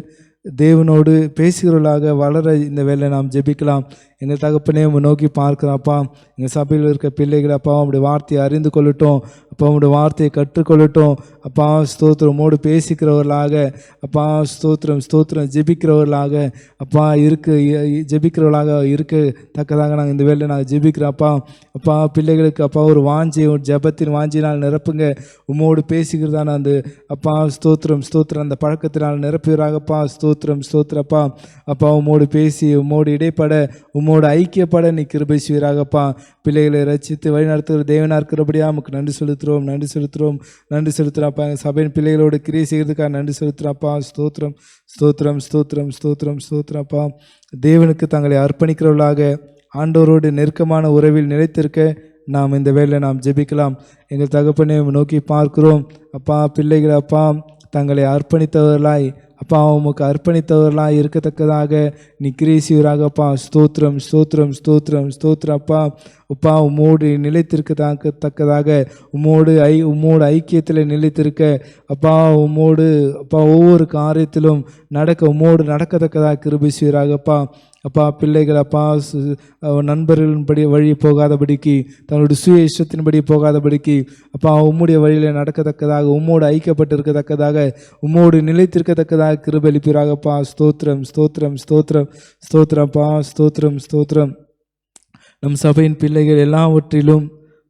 தேவனோடு பேசுகிறவர்களாக வளர இந்த வேலை நாம் ஜெபிக்கலாம். எங்கள் தகப்பனே, உம்மை நோக்கி பார்க்குறாப்பா. எங்கள் சபையில் இருக்க பிள்ளைகள் அப்பா உம்முடைய வார்த்தையை அறிந்து கொள்ளட்டும் அப்பா, உம்முடைய வார்த்தையை கற்றுக்கொள்ளட்டும் அப்பா. ஸ்தோத்திரம். உம்மோடு பேசிக்கிறவர்களாக அப்பா. ஸ்தோத்திரம், ஸ்தோத்திரம். ஜெபிக்கிறவர்களாக அப்பா ஜெபிக்கிறவர்களாக இருக்கத்தக்கதாக நாங்கள் இந்த வேலையை நாங்கள் ஜெபிக்கிறோம்ப்பா. அப்பா, பிள்ளைகளுக்கு அப்பா ஒரு வாஞ்சி, ஒரு ஜெபத்தின் வாஞ்சினால் நிரப்புங்க. உம்மோடு பேசுகிறதான அந்த அப்பா ஸ்தோத்திரம், ஸ்தோத்திரம் அந்த பழக்கத்தினால் நிரப்புகிறாகப்பா. ஸ்தோத்திரம், ஸ்தோத்திரப்பா. அப்பா, உம்மோடு பேசி உம்மோடு இடைப்பட உம்மோடு ஐக்கியப்பட நீ கிருபை செய்வீராகப்பா. பிள்ளைகளை ரட்சித்து வழிநடத்துகிற தேவனாக இருக்கிறபடியா நமக்கு நன்றி செலுத்துகிறோம், நன்றி செலுத்துகிறோம், நன்றி செலுத்துகிறாப்பா. எங்கள் சபையின் பிள்ளைகளோடு கிரியை செய்கிறதுக்காக நன்றி செலுத்துகிறாப்பா. ஸ்தோத்திரம், ஸ்தோத்திரம், ஸ்தோத்திரம், ஸ்தோத்திரம், ஸ்தோத்திரப்பா. தேவனுக்கு தங்களை அர்ப்பணிக்கிறவர்களாக ஆண்டவரோடு நெருக்கமான உறவில் நிலைத்திருக்க நாம் இந்த வேளையில் நாம் ஜெபிக்கலாம். எங்கள் தகப்பனை நோக்கி பார்க்கிறோம் அப்பா. பிள்ளைகள் அப்பா தங்களை அர்ப்பணித்தவர்களாய் அப்பா உமக்கு அர்ப்பணித்தவர்களாக இருக்கத்தக்கதாக நீ கிரியை செய்வீராகப்பா. ஸ்தோத்திரம், ஸ்தோத்திரம், ஸ்தோத்திரம், ஸ்தோத்திரம் அப்பா. அப்பா, உம்மோடு நிலைத்திருக்கத்தக்கதாக உம்மோடு ஐக்கியத்தில் நிலைத்திருக்க அப்பா, உம்மோடு அப்பா ஒவ்வொரு காரியத்திலும் உம்மோடு நடக்கத்தக்கதாக கிருபை செய்வீராகப்பா. அப்பா, பிள்ளைகள் அப்பா நண்பர்களின்படி வழி போகாதபடிக்கு, தன்னுடைய சுய இஷ்டத்தின்படி போகாதபடிக்கு அப்பா உம்முடைய வழியில் நடக்கத்தக்கதாக, உம்மோடு ஐக்கியப்பட்டிருக்கத்தக்கதாக, உம்மோடு நிலைத்திருக்கத்தக்கதாக கிருபை அளிப்பீராகப்பா. ஸ்தோத்திரம், ஸ்தோத்திரம், ஸ்தோத்திரம், ஸ்தோத்திரப்பா. ஸ்தோத்திரம், ஸ்தோத்திரம். நம் சபையின் பிள்ளைகள் எல்லாவற்றிலும்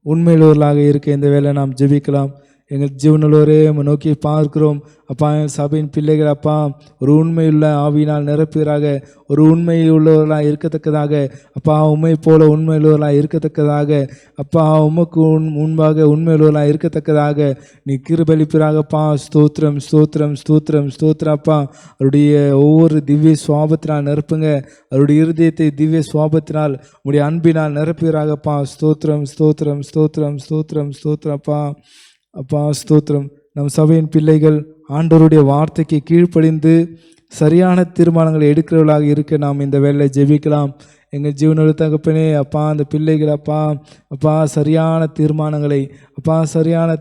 உண்மையுள்ளவர்களாக இருக்க இந்த வேளை நாம் ஜெபிக்கலாம். எங்கள் ஜீவனுள்ளவரே நோக்கி பார்க்கிறோம் அப்பா. எங்கள் சபையின் பிள்ளைகள் அப்பா ஒரு உண்மையுள்ள ஆவியினால் நிரப்புகிறாக, ஒரு உண்மையுள்ளவர்களாக இருக்கத்தக்கதாக அப்பா, உண்மை போல உண்மையுள்ளவர்களாக இருக்கத்தக்கதாக அப்பா, உமக்கு முன்பாக உண்மையுள்ளவர்களாக இருக்கத்தக்கதாக நீ கிருபலிப்பிறாகப்பா. ஸ்தோத்திரம், ஸ்தோத்திரம், ஸ்தோத்திரம், ஸ்தோத்திரம் அப்பா. அவருடைய ஒவ்வொரு திவ்ய சுவாபத்தினால் நிரப்புங்க. அவருடைய இருதயத்தை திவ்ய சுவாபத்தினால் உடைய அன்பினால் நிரப்புகிறாகப்பா. ஸ்தோத்திரம், ஸ்தோத்திரம், ஸ்தோத்திரம், ஸ்தோத்திரம், ஸ்தோத்திரம் அப்பா. அப்பா ஸ்தோத்திரம். நம் சபையின் பிள்ளைகள் ஆண்டவருடைய வார்த்தைக்கு கீழ்ப்படிந்து சரியான தீர்மானங்களை எடுக்கிறவர்களாக இருக்க நாம் இந்த வேலையை ஜெபிக்கலாம். எங்கள் ஜீவனோட தகப்பனே அப்பா, அந்த பிள்ளைகள் அப்பா சரியான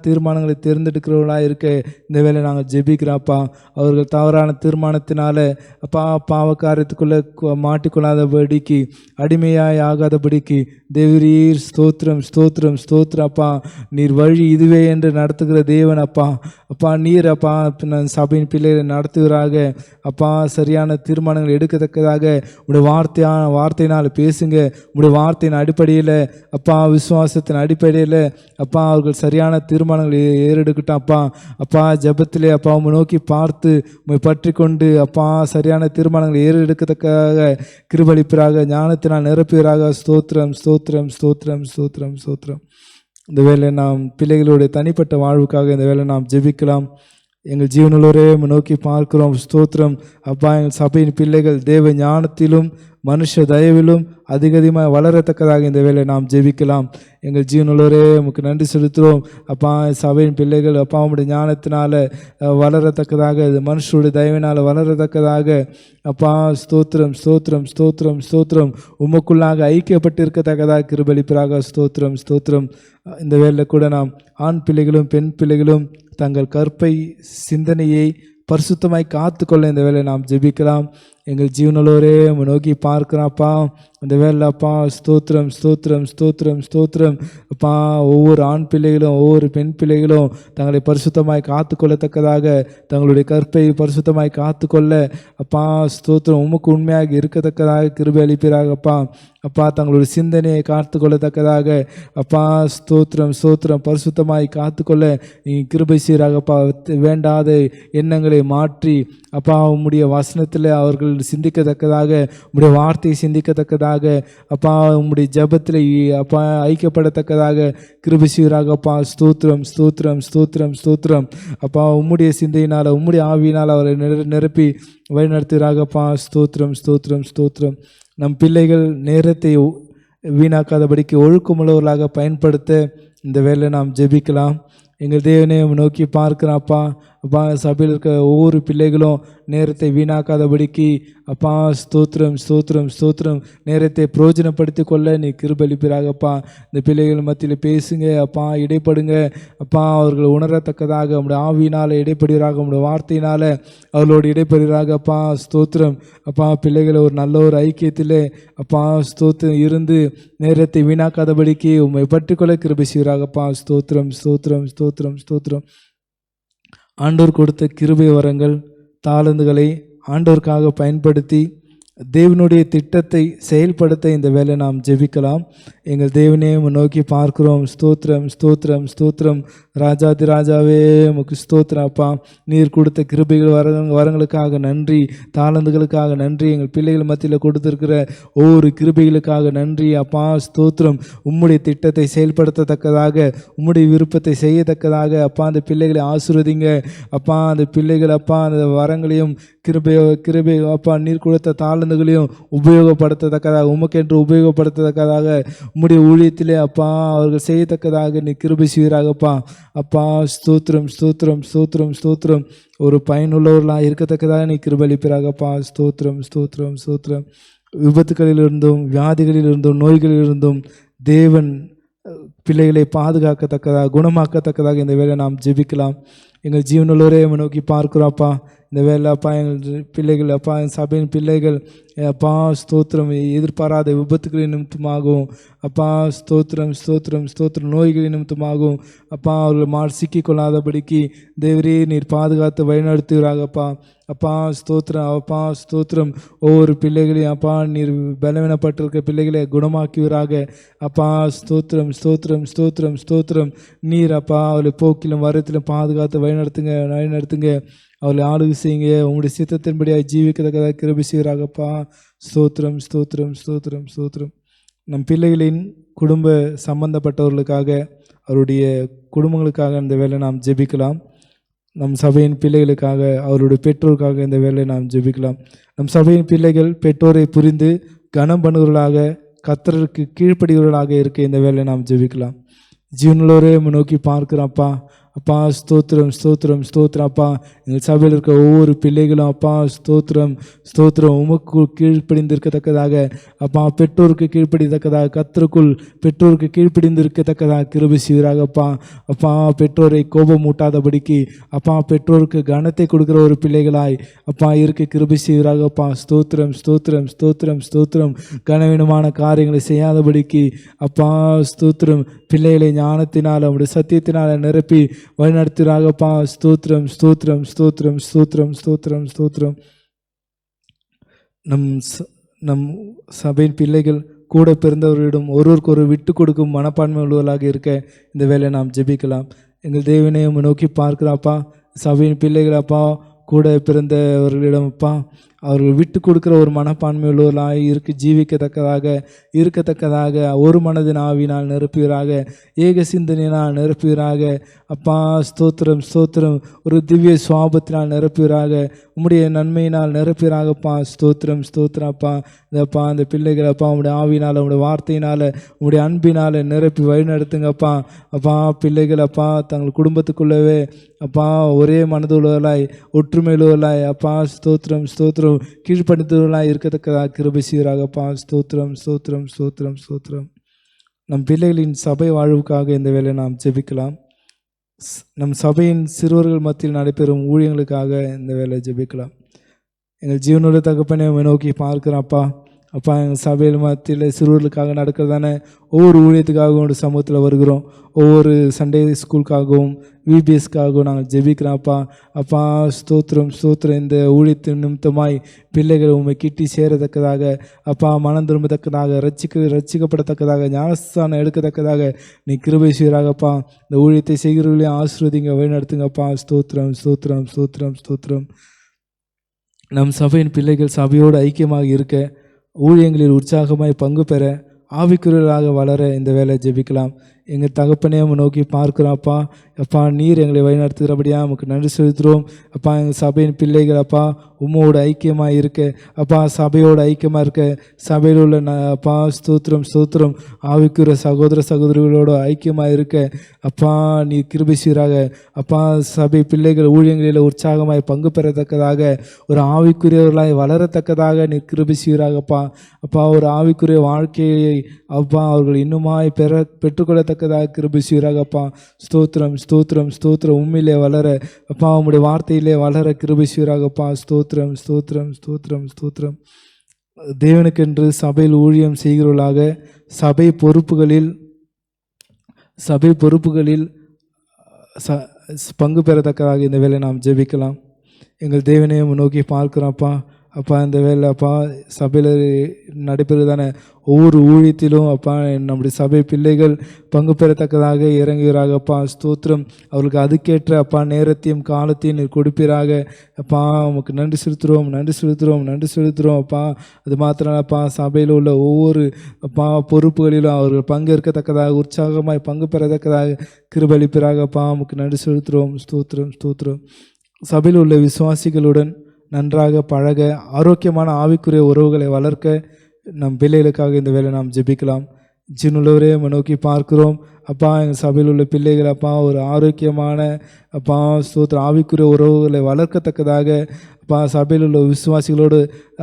தீர்மானங்களை தேர்ந்தெடுக்கிறவர்களாக இருக்க இந்த வேலை நாங்கள் ஜெபிக்கிறோம்ப்பா. அவர்கள் தவறான தீர்மானத்தினால அப்பா பாவக்காரியத்துக்குள்ளே மாட்டிக்கொள்ளாதபடிக்கு, அடிமையாய் ஆகாதபடிக்கு தேவரீர் ஸ்தோத்திரம், ஸ்தோத்திரம், ஸ்தோத்திரம் அப்பா. நீர் வழி இதுவே என்று நடத்துகிற தேவன் அப்பா. நீர் அப்பா சபையின் பிள்ளைகளை நடத்துகிறாக அப்பா. சரியான தீர்மானங்கள் எடுக்கத்தக்கதாக உடைய வார்த்தையினால் பேசுங்க. உடைய வார்த்தையின் அடிப்படையில் அப்பா, விசுவாசத்தின் அடிப்படையில் அப்பா அவர்கள் சரியான தீர்மானங்களை ஏறெடுக்கட்டும் அப்பா. ஜெபத்திலே அப்பா உம்மை நோக்கி பார்த்து உம்மை பற்றி கொண்டு அப்பா சரியான தீர்மானங்களை ஏறெடுக்கத்தக்கதாக கிருபளிப்பிறாக, ஞானத்தினால் நிரப்புகிறாக. ஸ்தோத்திரம், ஸ்தோத்திரம், ஸ்தோத்திரம், ஸ்தோத்திரம், ஸ்தோத்திரம். இந்த வேளை நாம் பிள்ளைகளுடைய தனிப்பட்ட வாழ்வுக்காக இந்த வேளை நாம் ஜெபிக்கலாம். எங்கள் ஜீவனுள்ளவரே நோக்கி பார்க்கிறோம். ஸ்தோத்திரம் அப்பா. எங்கள் சபையின் பிள்ளைகள் தேவ ஞானத்திலும் மனுஷ தயவிலும் அதிகமாக வளரத்தக்கதாக இந்த வேளை நாம் ஜெபிக்கலாம். எங்கள் ஜீவனுள்ளவரே உமக்கு நன்றி செலுத்துகிறோம். அப்பா, சபையின் பிள்ளைகள் அப்பா உம்முடைய ஞானத்தினால வளரத்தக்கதாக, இது மனுஷருடைய தயவினால் வளரத்தக்கதாக அப்பா ஸ்தோத்திரம் ஸ்தோத்திரம் ஸ்தோத்திரம் ஸ்தோத்திரம் உமக்குள்ளாக ஐக்கியப்பட்டிருக்கத்தக்கதாக கிருபளிப்பிறாக ஸ்தோத்திரம் ஸ்தோத்திரம். இந்த வேளையில் கூட நாம் ஆண் பிள்ளைகளும் பெண் பிள்ளைகளும் தங்கள் கற்பை சிந்தனையை பரிசுத்தமாய் காத்து கொள்ள இந்த வேளை நாம் ஜெபிக்கலாம். எங்கள் ஜீவனலோரே நோக்கி பார்க்கிறாப்பா இந்த வேலை அப்பா ஸ்தோத்திரம் ஸ்தோத்திரம் ஸ்தோத்திரம் ஸ்தோத்திரம். அப்பா, ஒவ்வொரு ஆண் பிள்ளைகளும் ஒவ்வொரு பெண் பிள்ளைகளும் தங்களை பரிசுத்தமாய் காத்து கொள்ளத்தக்கதாக, தங்களுடைய கற்பை பரிசுத்தமாய் காத்து கொள்ள அப்பா ஸ்தோத்திரம் உமக்கு உண்மையாக இருக்கத்தக்கதாக கிருபை அளிப்பீராகப்பா. அப்பா, தங்களுடைய சிந்தனையை காத்து கொள்ளத்தக்கதாக அப்பா ஸ்தோத்திரம் ஸ்தோத்திரம் பரிசுத்தமாய் காத்து கொள்ள நீ கிருபை செய்கிறாகப்பா. வேண்டாத எண்ணங்களை மாற்றி அப்பா உம்முடைய வசனத்தில் அவர்கள் சிந்திக்கத்தக்கதாக, உம்முடைய வார்த்தையை சிந்திக்கத்தக்கதாக அப்பா உம்முடைய ஜெபத்தில் அப்பா ஐக்கியப்படத்தக்கதாக கிருபை செய்கிறாகப்பா. ஸ்தோத்திரம் ஸ்தோத்திரம் ஸ்தோத்திரம் ஸ்தோத்திரம். அப்பா, உம்முடைய சிந்தையினால் உம்முடைய ஆவியினால் அவரை நிரப்பி வழிநடத்துகிறாகப்பா. ஸ்தோத்திரம் ஸ்தோத்திரம் ஸ்தோத்திரம். நம் பிள்ளைகள் நேரத்தை வீணாக்காதபடிக்கு ஒழுக்கமுள்ளவர்களாக பயன்படுத்த இந்த வேளை நாம் ஜெபிக்கலாம். எங்கள் தேவனே நோக்கி பார்க்கிறாப்பா. அப்பா, சபையில் இருக்க ஒவ்வொரு பிள்ளைகளும் நேரத்தை வீணாக்காதபடிக்கு அப்பா ஸ்தோத்திரம் ஸ்தோத்திரம் ஸ்தோத்திரம் நேரத்தை பிரயோஜனப்படுத்தி கொள்ள நீ கிருபளிப்பீராகப்பா. இந்த பிள்ளைகள் மத்தியில் பேசுங்க அப்பா, இடைப்படுங்க அப்பா. அவர்கள் உணரத்தக்கதாக உம்முடைய ஆவியினால் இடைப்படுகிறாக, உம்முடைய வார்த்தையினால் அவர்களோடு இடைப்படுகிறாகப்பா. ஸ்தோத்திரம் அப்பா. பிள்ளைகளை ஒரு நல்ல ஒரு ஐக்கியத்தில் அப்பா ஸ்தோத்திரம் இருந்து நேரத்தை வீணாக்காதபடிக்கு உம்மை பற்றி கொள்ள கிருபை செய்கிறாகப்பா. ஸ்தோத்திரம் ஸ்தோத்திரம் ஸ்தோத்திரம் ஸ்தோத்திரம். ஆண்டவர் கொடுத்த கிருபை வரங்கள் தாளந்துகளை ஆண்டவருக்காக பயன்படுத்தி தேவனுடைய திட்டத்தை செயல்படுத்த இந்த வேளை நாம் ஜெபிக்கலாம். எங்கள் தேவனே நோக்கி பார்க்கிறோம். ஸ்தோத்திரம் ஸ்தோத்திரம் ஸ்தோத்திரம். ராஜாதி ராஜாவே உமக்கு ஸ்தோத்திரம் அப்பா. நீர் கொடுத்த கிருபைகள் வரங்களுக்காக நன்றி, தாளந்துகளுக்காக நன்றி, எங்கள் பிள்ளைகள் மத்தியில் கொடுத்திருக்கிற ஒவ்வொரு கிருபைகளுக்காக நன்றி அப்பா. ஸ்தோத்திரம். உம்முடைய திட்டத்தை செயல்படுத்தத்தக்கதாக, உம்முடைய விருப்பத்தை செய்யத்தக்கதாக அப்பா அந்த பிள்ளைகளை ஆசீர்வதிங்க அப்பா. அந்த பிள்ளைகள் அப்பா அந்த வரங்களையும் கிருபை அப்பா நீர் கொடுத்த தாளந்துகளையும் உபயோகப்படுத்தத்தக்கதாக, உமக்கென்று உபயோகப்படுத்தத்தக்கதாக, உம்முடைய ஊழியத்திலே அப்பா அவர்கள் செய்யத்தக்கதாக நீ கிருபை செய்வீராகப்பா. அப்பா ஸ்தோத்திரம் ஸ்தோத்திரம் ஸ்தோத்திரம் ஸ்தோத்திரம். ஒரு பயனுள்ளவர்களாக இருக்கத்தக்கதாக நீ கிருபளிப்பீராகப்பா. ஸ்தோத்திரம் ஸ்தோத்திரம் ஸ்தோத்திரம். விபத்துகளிலிருந்தும் வியாதிகளிலிருந்தும் நோய்களிலிருந்தும் தேவன் பிள்ளைகளை பாதுகாக்கத்தக்கதாக குணமாக்கத்தக்கதாக இந்த வேளை நாம் ஜெபிக்கலாம். எங்கள் ஜீவனுள்ளவரே நோக்கி பார்க்கிறோப்பா. இந்த வேலை அப்பா எங்கள் பிள்ளைகள் அப்பா சபையின் பிள்ளைகள் அப்பா ஸ்தோத்திரம் எதிர்பாராத விபத்துகளின் நிமித்தமாகவும் அப்பா ஸ்தோத்திரம் ஸ்தோத்திரம் ஸ்தோத்திரம் நோய்களின் நிமித்தமாகவும் அப்பா அவர்கள் சிக்கிக்கொள்ளாதபடிக்கு தேவரே நீர் பாதுகாத்து வழிநடத்துகிறாகப்பா. அப்பா ஸ்தோத்திரம் அப்பா ஸ்தோத்திரம். ஒவ்வொரு பிள்ளைகளையும் அப்பா நீர் பலவீனப்பட்டிருக்க பிள்ளைகளை குணமாக்குவீராக அப்பா. ஸ்தோத்திரம் ஸ்தோத்திரம் ஸ்தோத்திரம் ஸ்தோத்திரம். நீர் அப்பா அவளை போக்கிலும் வரத்திலும் பாதுகாத்து வழிநடத்துங்க. அவளை ஆளுகை செய்யுங்க. உங்களுடைய சித்தத்தின்படியாக ஜீவிக்கத்தக்கதாக கிருபை செய்கிறாகப்பா. ஸ்தோத்திரம் ஸ்தோத்திரம் ஸ்தோத்திரம் ஸ்தோத்திரம். நம் பிள்ளைகளின் குடும்ப சம்பந்தப்பட்டவர்களுக்காக அவருடைய குடும்பங்களுக்காக இந்த வேளை நாம் ஜெபிக்கலாம். நம் சபையின் பிள்ளைகளுக்காக அவருடைய பெற்றோருக்காக இந்த வேளை நாம் ஜெபிக்கலாம். நம் சபையின் பிள்ளைகள் பெற்றோரை புரிந்து கனம் பண்ணுவர்களாக கர்த்தருக்கு கீழ்ப்படுகிறவர்களாக இருக்க இந்த வேளை நாம் ஜெபிக்கலாம். ஜீவனுள்ளவரே நோக்கி பார்க்கிறோம்ப்பா. அப்பா ஸ்தோத்திரம் ஸ்தோத்திரம் ஸ்தோத்திரம் அப்பா. எங்கள் சபையில் இருக்க ஒவ்வொரு பிள்ளைகளும் அப்பா ஸ்தோத்திரம் ஸ்தோத்திரம் உமக்கு கீழ்ப்படிந்திருக்கத்தக்கதாக அப்பா பெற்றோருக்கு கீழ்ப்படித்தக்கதாக கர்த்தருக்குள் பெற்றோருக்கு கீழ்ப்படிந்திருக்கத்தக்கதாக கிருபை செய்வீராகப்பா. அப்பா பெற்றோரை கோபம் ஊட்டாதபடிக்கு அப்பா பெற்றோருக்கு கனத்தை கொடுக்குற ஒரு பிள்ளைகளாய் அப்பா இருக்க கிருபை செய்வீராகப்பா. ஸ்தோத்திரம் ஸ்தோத்திரம் ஸ்தோத்திரம் ஸ்தோத்திரம். கனவீனமான காரியங்களை செய்யாதபடிக்கு அப்பா ஸ்தோத்திரம். பிள்ளைகளை ஞானத்தினால் அவருடைய சத்தியத்தினால் நிரப்பி வழிநடத்துகிறாகப்பா. ஸ்தோத்திரம் ஸ்தோத்திரம் ஸ்தோத்திரம் ஸ்தோத்திரம் ஸ்தோத்திரம் ஸ்தோத்திரம். நம் சபையின் பிள்ளைகள் கூட பிறந்தவர்களிடம் ஒருவருக்கு ஒரு விட்டு கொடுக்கும் மனப்பான்மை உள்ளவர்களாக இருக்க இந்த வேலையை நாம் ஜெபிக்கலாம். எங்கள் தேவனையும் நோக்கி பார்க்கிறாப்பா. சபையின் பிள்ளைகள் அப்பா கூட பிறந்தவர்களிடம் அப்பா அவர்கள் விட்டு கொடுக்குற ஒரு மனப்பான்மையுள்ளவர்களாய் இருக்கத்தக்கதாக ஒரு மனதின் ஆவினால் நிரப்புவீராக, ஏக சிந்தனையினால் நிரப்புவீராக. அப்பா ஸ்தோத்திரம் ஸ்தோத்திரம். ஒரு திவ்ய சுவாபத்தினால் நிரப்புவீராக, உம்முடைய நன்மையினால் நிரப்புவீராகப்பா. ஸ்தோத்திரம் ஸ்தோத்திரம் அப்பா. இந்தப்பா அந்த பிள்ளைகள் அப்பா உம்முடைய ஆவினால், உம்முடைய வார்த்தையினால், உம்முடைய அன்பினால் நிரப்பி வழிநடத்துங்கப்பா. அப்பா பிள்ளைகள் அப்பா தங்கள் குடும்பத்துக்குள்ளவே அப்பா ஒரே மனதுள்ளவர்களாய், ஒற்றுமையுள்ளவர்களாய் அப்பா ஸ்தோத்திரம் ஸ்தோத்திரம், கீழ்ப்படுத்துவர்களாய் இருக்கத்தக்கதாக கிருபை செய்வீராகப்பா. ஸ்தோத்திரம் ஸ்தோத்திரம் ஸ்தோத்திரம் ஸ்தோத்திரம். நம் பிள்ளைகளின் சபை வாழ்வுக்காக இந்த வேளை நாம் ஜெபிக்கலாம். நம் சபையின் சிறுவர்கள் மத்தியில் நடைபெறும் ஊழியங்களுக்காக இந்த வேளை ஜெபிக்கலாம். எங்கள் ஜீவனோட தகப்பனே உம்மை நோக்கி பார்க்கிறோம் அப்பா. அப்பா எங்கள் சபையில் மத்தியில் சிறுவர்களுக்காக நடக்கிறதான ஒவ்வொரு ஊழியத்துக்காகவும் ஒரு சமூகத்தில் வருகிறோம். ஒவ்வொரு சண்டே ஸ்கூலுக்காகவும் விபிஎஸ்க்காகவும் நாங்கள் ஜெபிக்கிறோம் அப்பா. அப்பா ஸ்தோத்திரம் ஸ்தோத்திரம். இந்த ஊழியத்தின் நிமித்தமாய் பிள்ளைகள் உண்மை கிட்டி சேரத்தக்கதாக அப்பா, மனம் திரும்பத்தக்கதாக, ரட்சிக்கப்படத்தக்கதாக, ஞானஸ்தானம் எடுக்கத்தக்கதாக நீ கிருபை செய்கிறாகப்பா. இந்த ஊழியத்தை செய்கிறவர்களையும் ஆசீர்வதிங்க, வழிநடத்துங்கப்பா. ஸ்தோத்திரம் ஸ்தோத்திரம் ஸ்தோத்திரம் ஸ்தோத்திரம். நம் சபையின் பிள்ளைகள் சபையோடு ஐக்கியமாக இருக்க, ஊழியங்களில் உற்சாகமாய் பங்கு பெற, ஆவிக்குரியவர்களாக வளர இந்த வேலை ஜெபிக்கலாம். எங்கள் தகப்பனே உம்மை நோக்கி பார்க்கிறோம் அப்பா. அப்பா நீர் எங்களை வழிநடத்துகிறபடியாக நமக்கு நன்றி செலுத்துகிறோம் அப்பா. எங்கள் சபையின் பிள்ளைகள் அப்பா உம்மோடு ஐக்கியமாக இருக்க அப்பா, சபையோடு ஐக்கியமாக இருக்க, சபையில் உள்ள அப்பா ஸ்தோத்திரம் ஸ்தோத்திரம், ஆவிக்குரிய சகோதர சகோதரிகளோடு ஐக்கியமாக இருக்க அப்பா நீ கிருபை செய்வீராக. அப்பா சபை பிள்ளைகள் ஊழியங்களில் உற்சாகமாய் பங்கு பெறத்தக்கதாக, ஒரு ஆவிக்குரியவர்களாய் வளரத்தக்கதாக நீ கிருபை செய்வீராகப்பா. அப்பா ஒரு ஆவிக்குரிய வாழ்க்கையை அப்பா அவர்கள் இன்னுமாய் பெற்றுக்கொள்ளத்தக்கதாக கிருபை செய்வீராகப்பா. ஸ்தோத்திரம் ஸ்தோத்திரம் ஸ்தோத்திரம். உண்மையிலே வளர அப்பா, உம்முடைய வார்த்தையிலே வளர கிருபை செய்வீராகப்பா. ஸ்தோத்திரம் ஸ்தோத்திரம் ஸ்தோத்திரம் ஸ்தோத்திரம். தேவனுக்கென்று சபையில் ஊழியம் செய்கிறவர்களாக சபை பொறுப்புகளில் பங்கு பெறத்தக்கதாக இந்த வேளை நாம் ஜெபிக்கலாம். எங்கள் தேவனையும் நோக்கி பார்க்கிறோம் அப்பா. அப்பா இந்த வேலை அப்பா சபையில் நடைபெறுதான ஒவ்வொரு ஊழியத்திலும் அப்பா நம்முடைய சபை பிள்ளைகள் பங்கு பெறத்தக்கதாக இறங்குகிறாகப்பா. ஸ்தோத்திரம். அவர்களுக்கு அதுக்கேற்ற அப்பா நேரத்தையும் காலத்தையும் நீர் கொடுப்பீராக. அப்பா உமக்கு நன்றி செலுத்துகிறோம் அப்பா. அது மாத்திரம் அப்பா சபையில் உள்ள ஒவ்வொரு அப்பா பொறுப்புகளிலும் அவர்கள் பங்கேற்கத்தக்கதாக, உற்சாகமாய் பங்கு பெறத்தக்கதாக கிருபளிப்பீராகப்பா. உமக்கு நன்றி செலுத்துகிறோம். ஸ்தோத்திரம் ஸ்தோத்திரம். சபையில் உள்ள விசுவாசிகளுடன் நன்றாக பழக, ஆரோக்கியமான ஆவிக்குரிய உறவுகளை வளர்க்க நம் பிள்ளைகளுக்காக இந்த வேளை நாம் ஜெபிக்கலாம். ஜீவனுள்ளவரே நோக்கி பார்க்கிறோம் அப்பா. எங்கள் சபையில் உள்ள பிள்ளைகள் அப்பா ஒரு ஆரோக்கியமான அப்பா ஸ்தோத்திர ஆவிக்குரிய உறவுகளை வளர்க்கத்தக்கதாக அப்பா, சபையில் உள்ள விசுவாசிகளோடு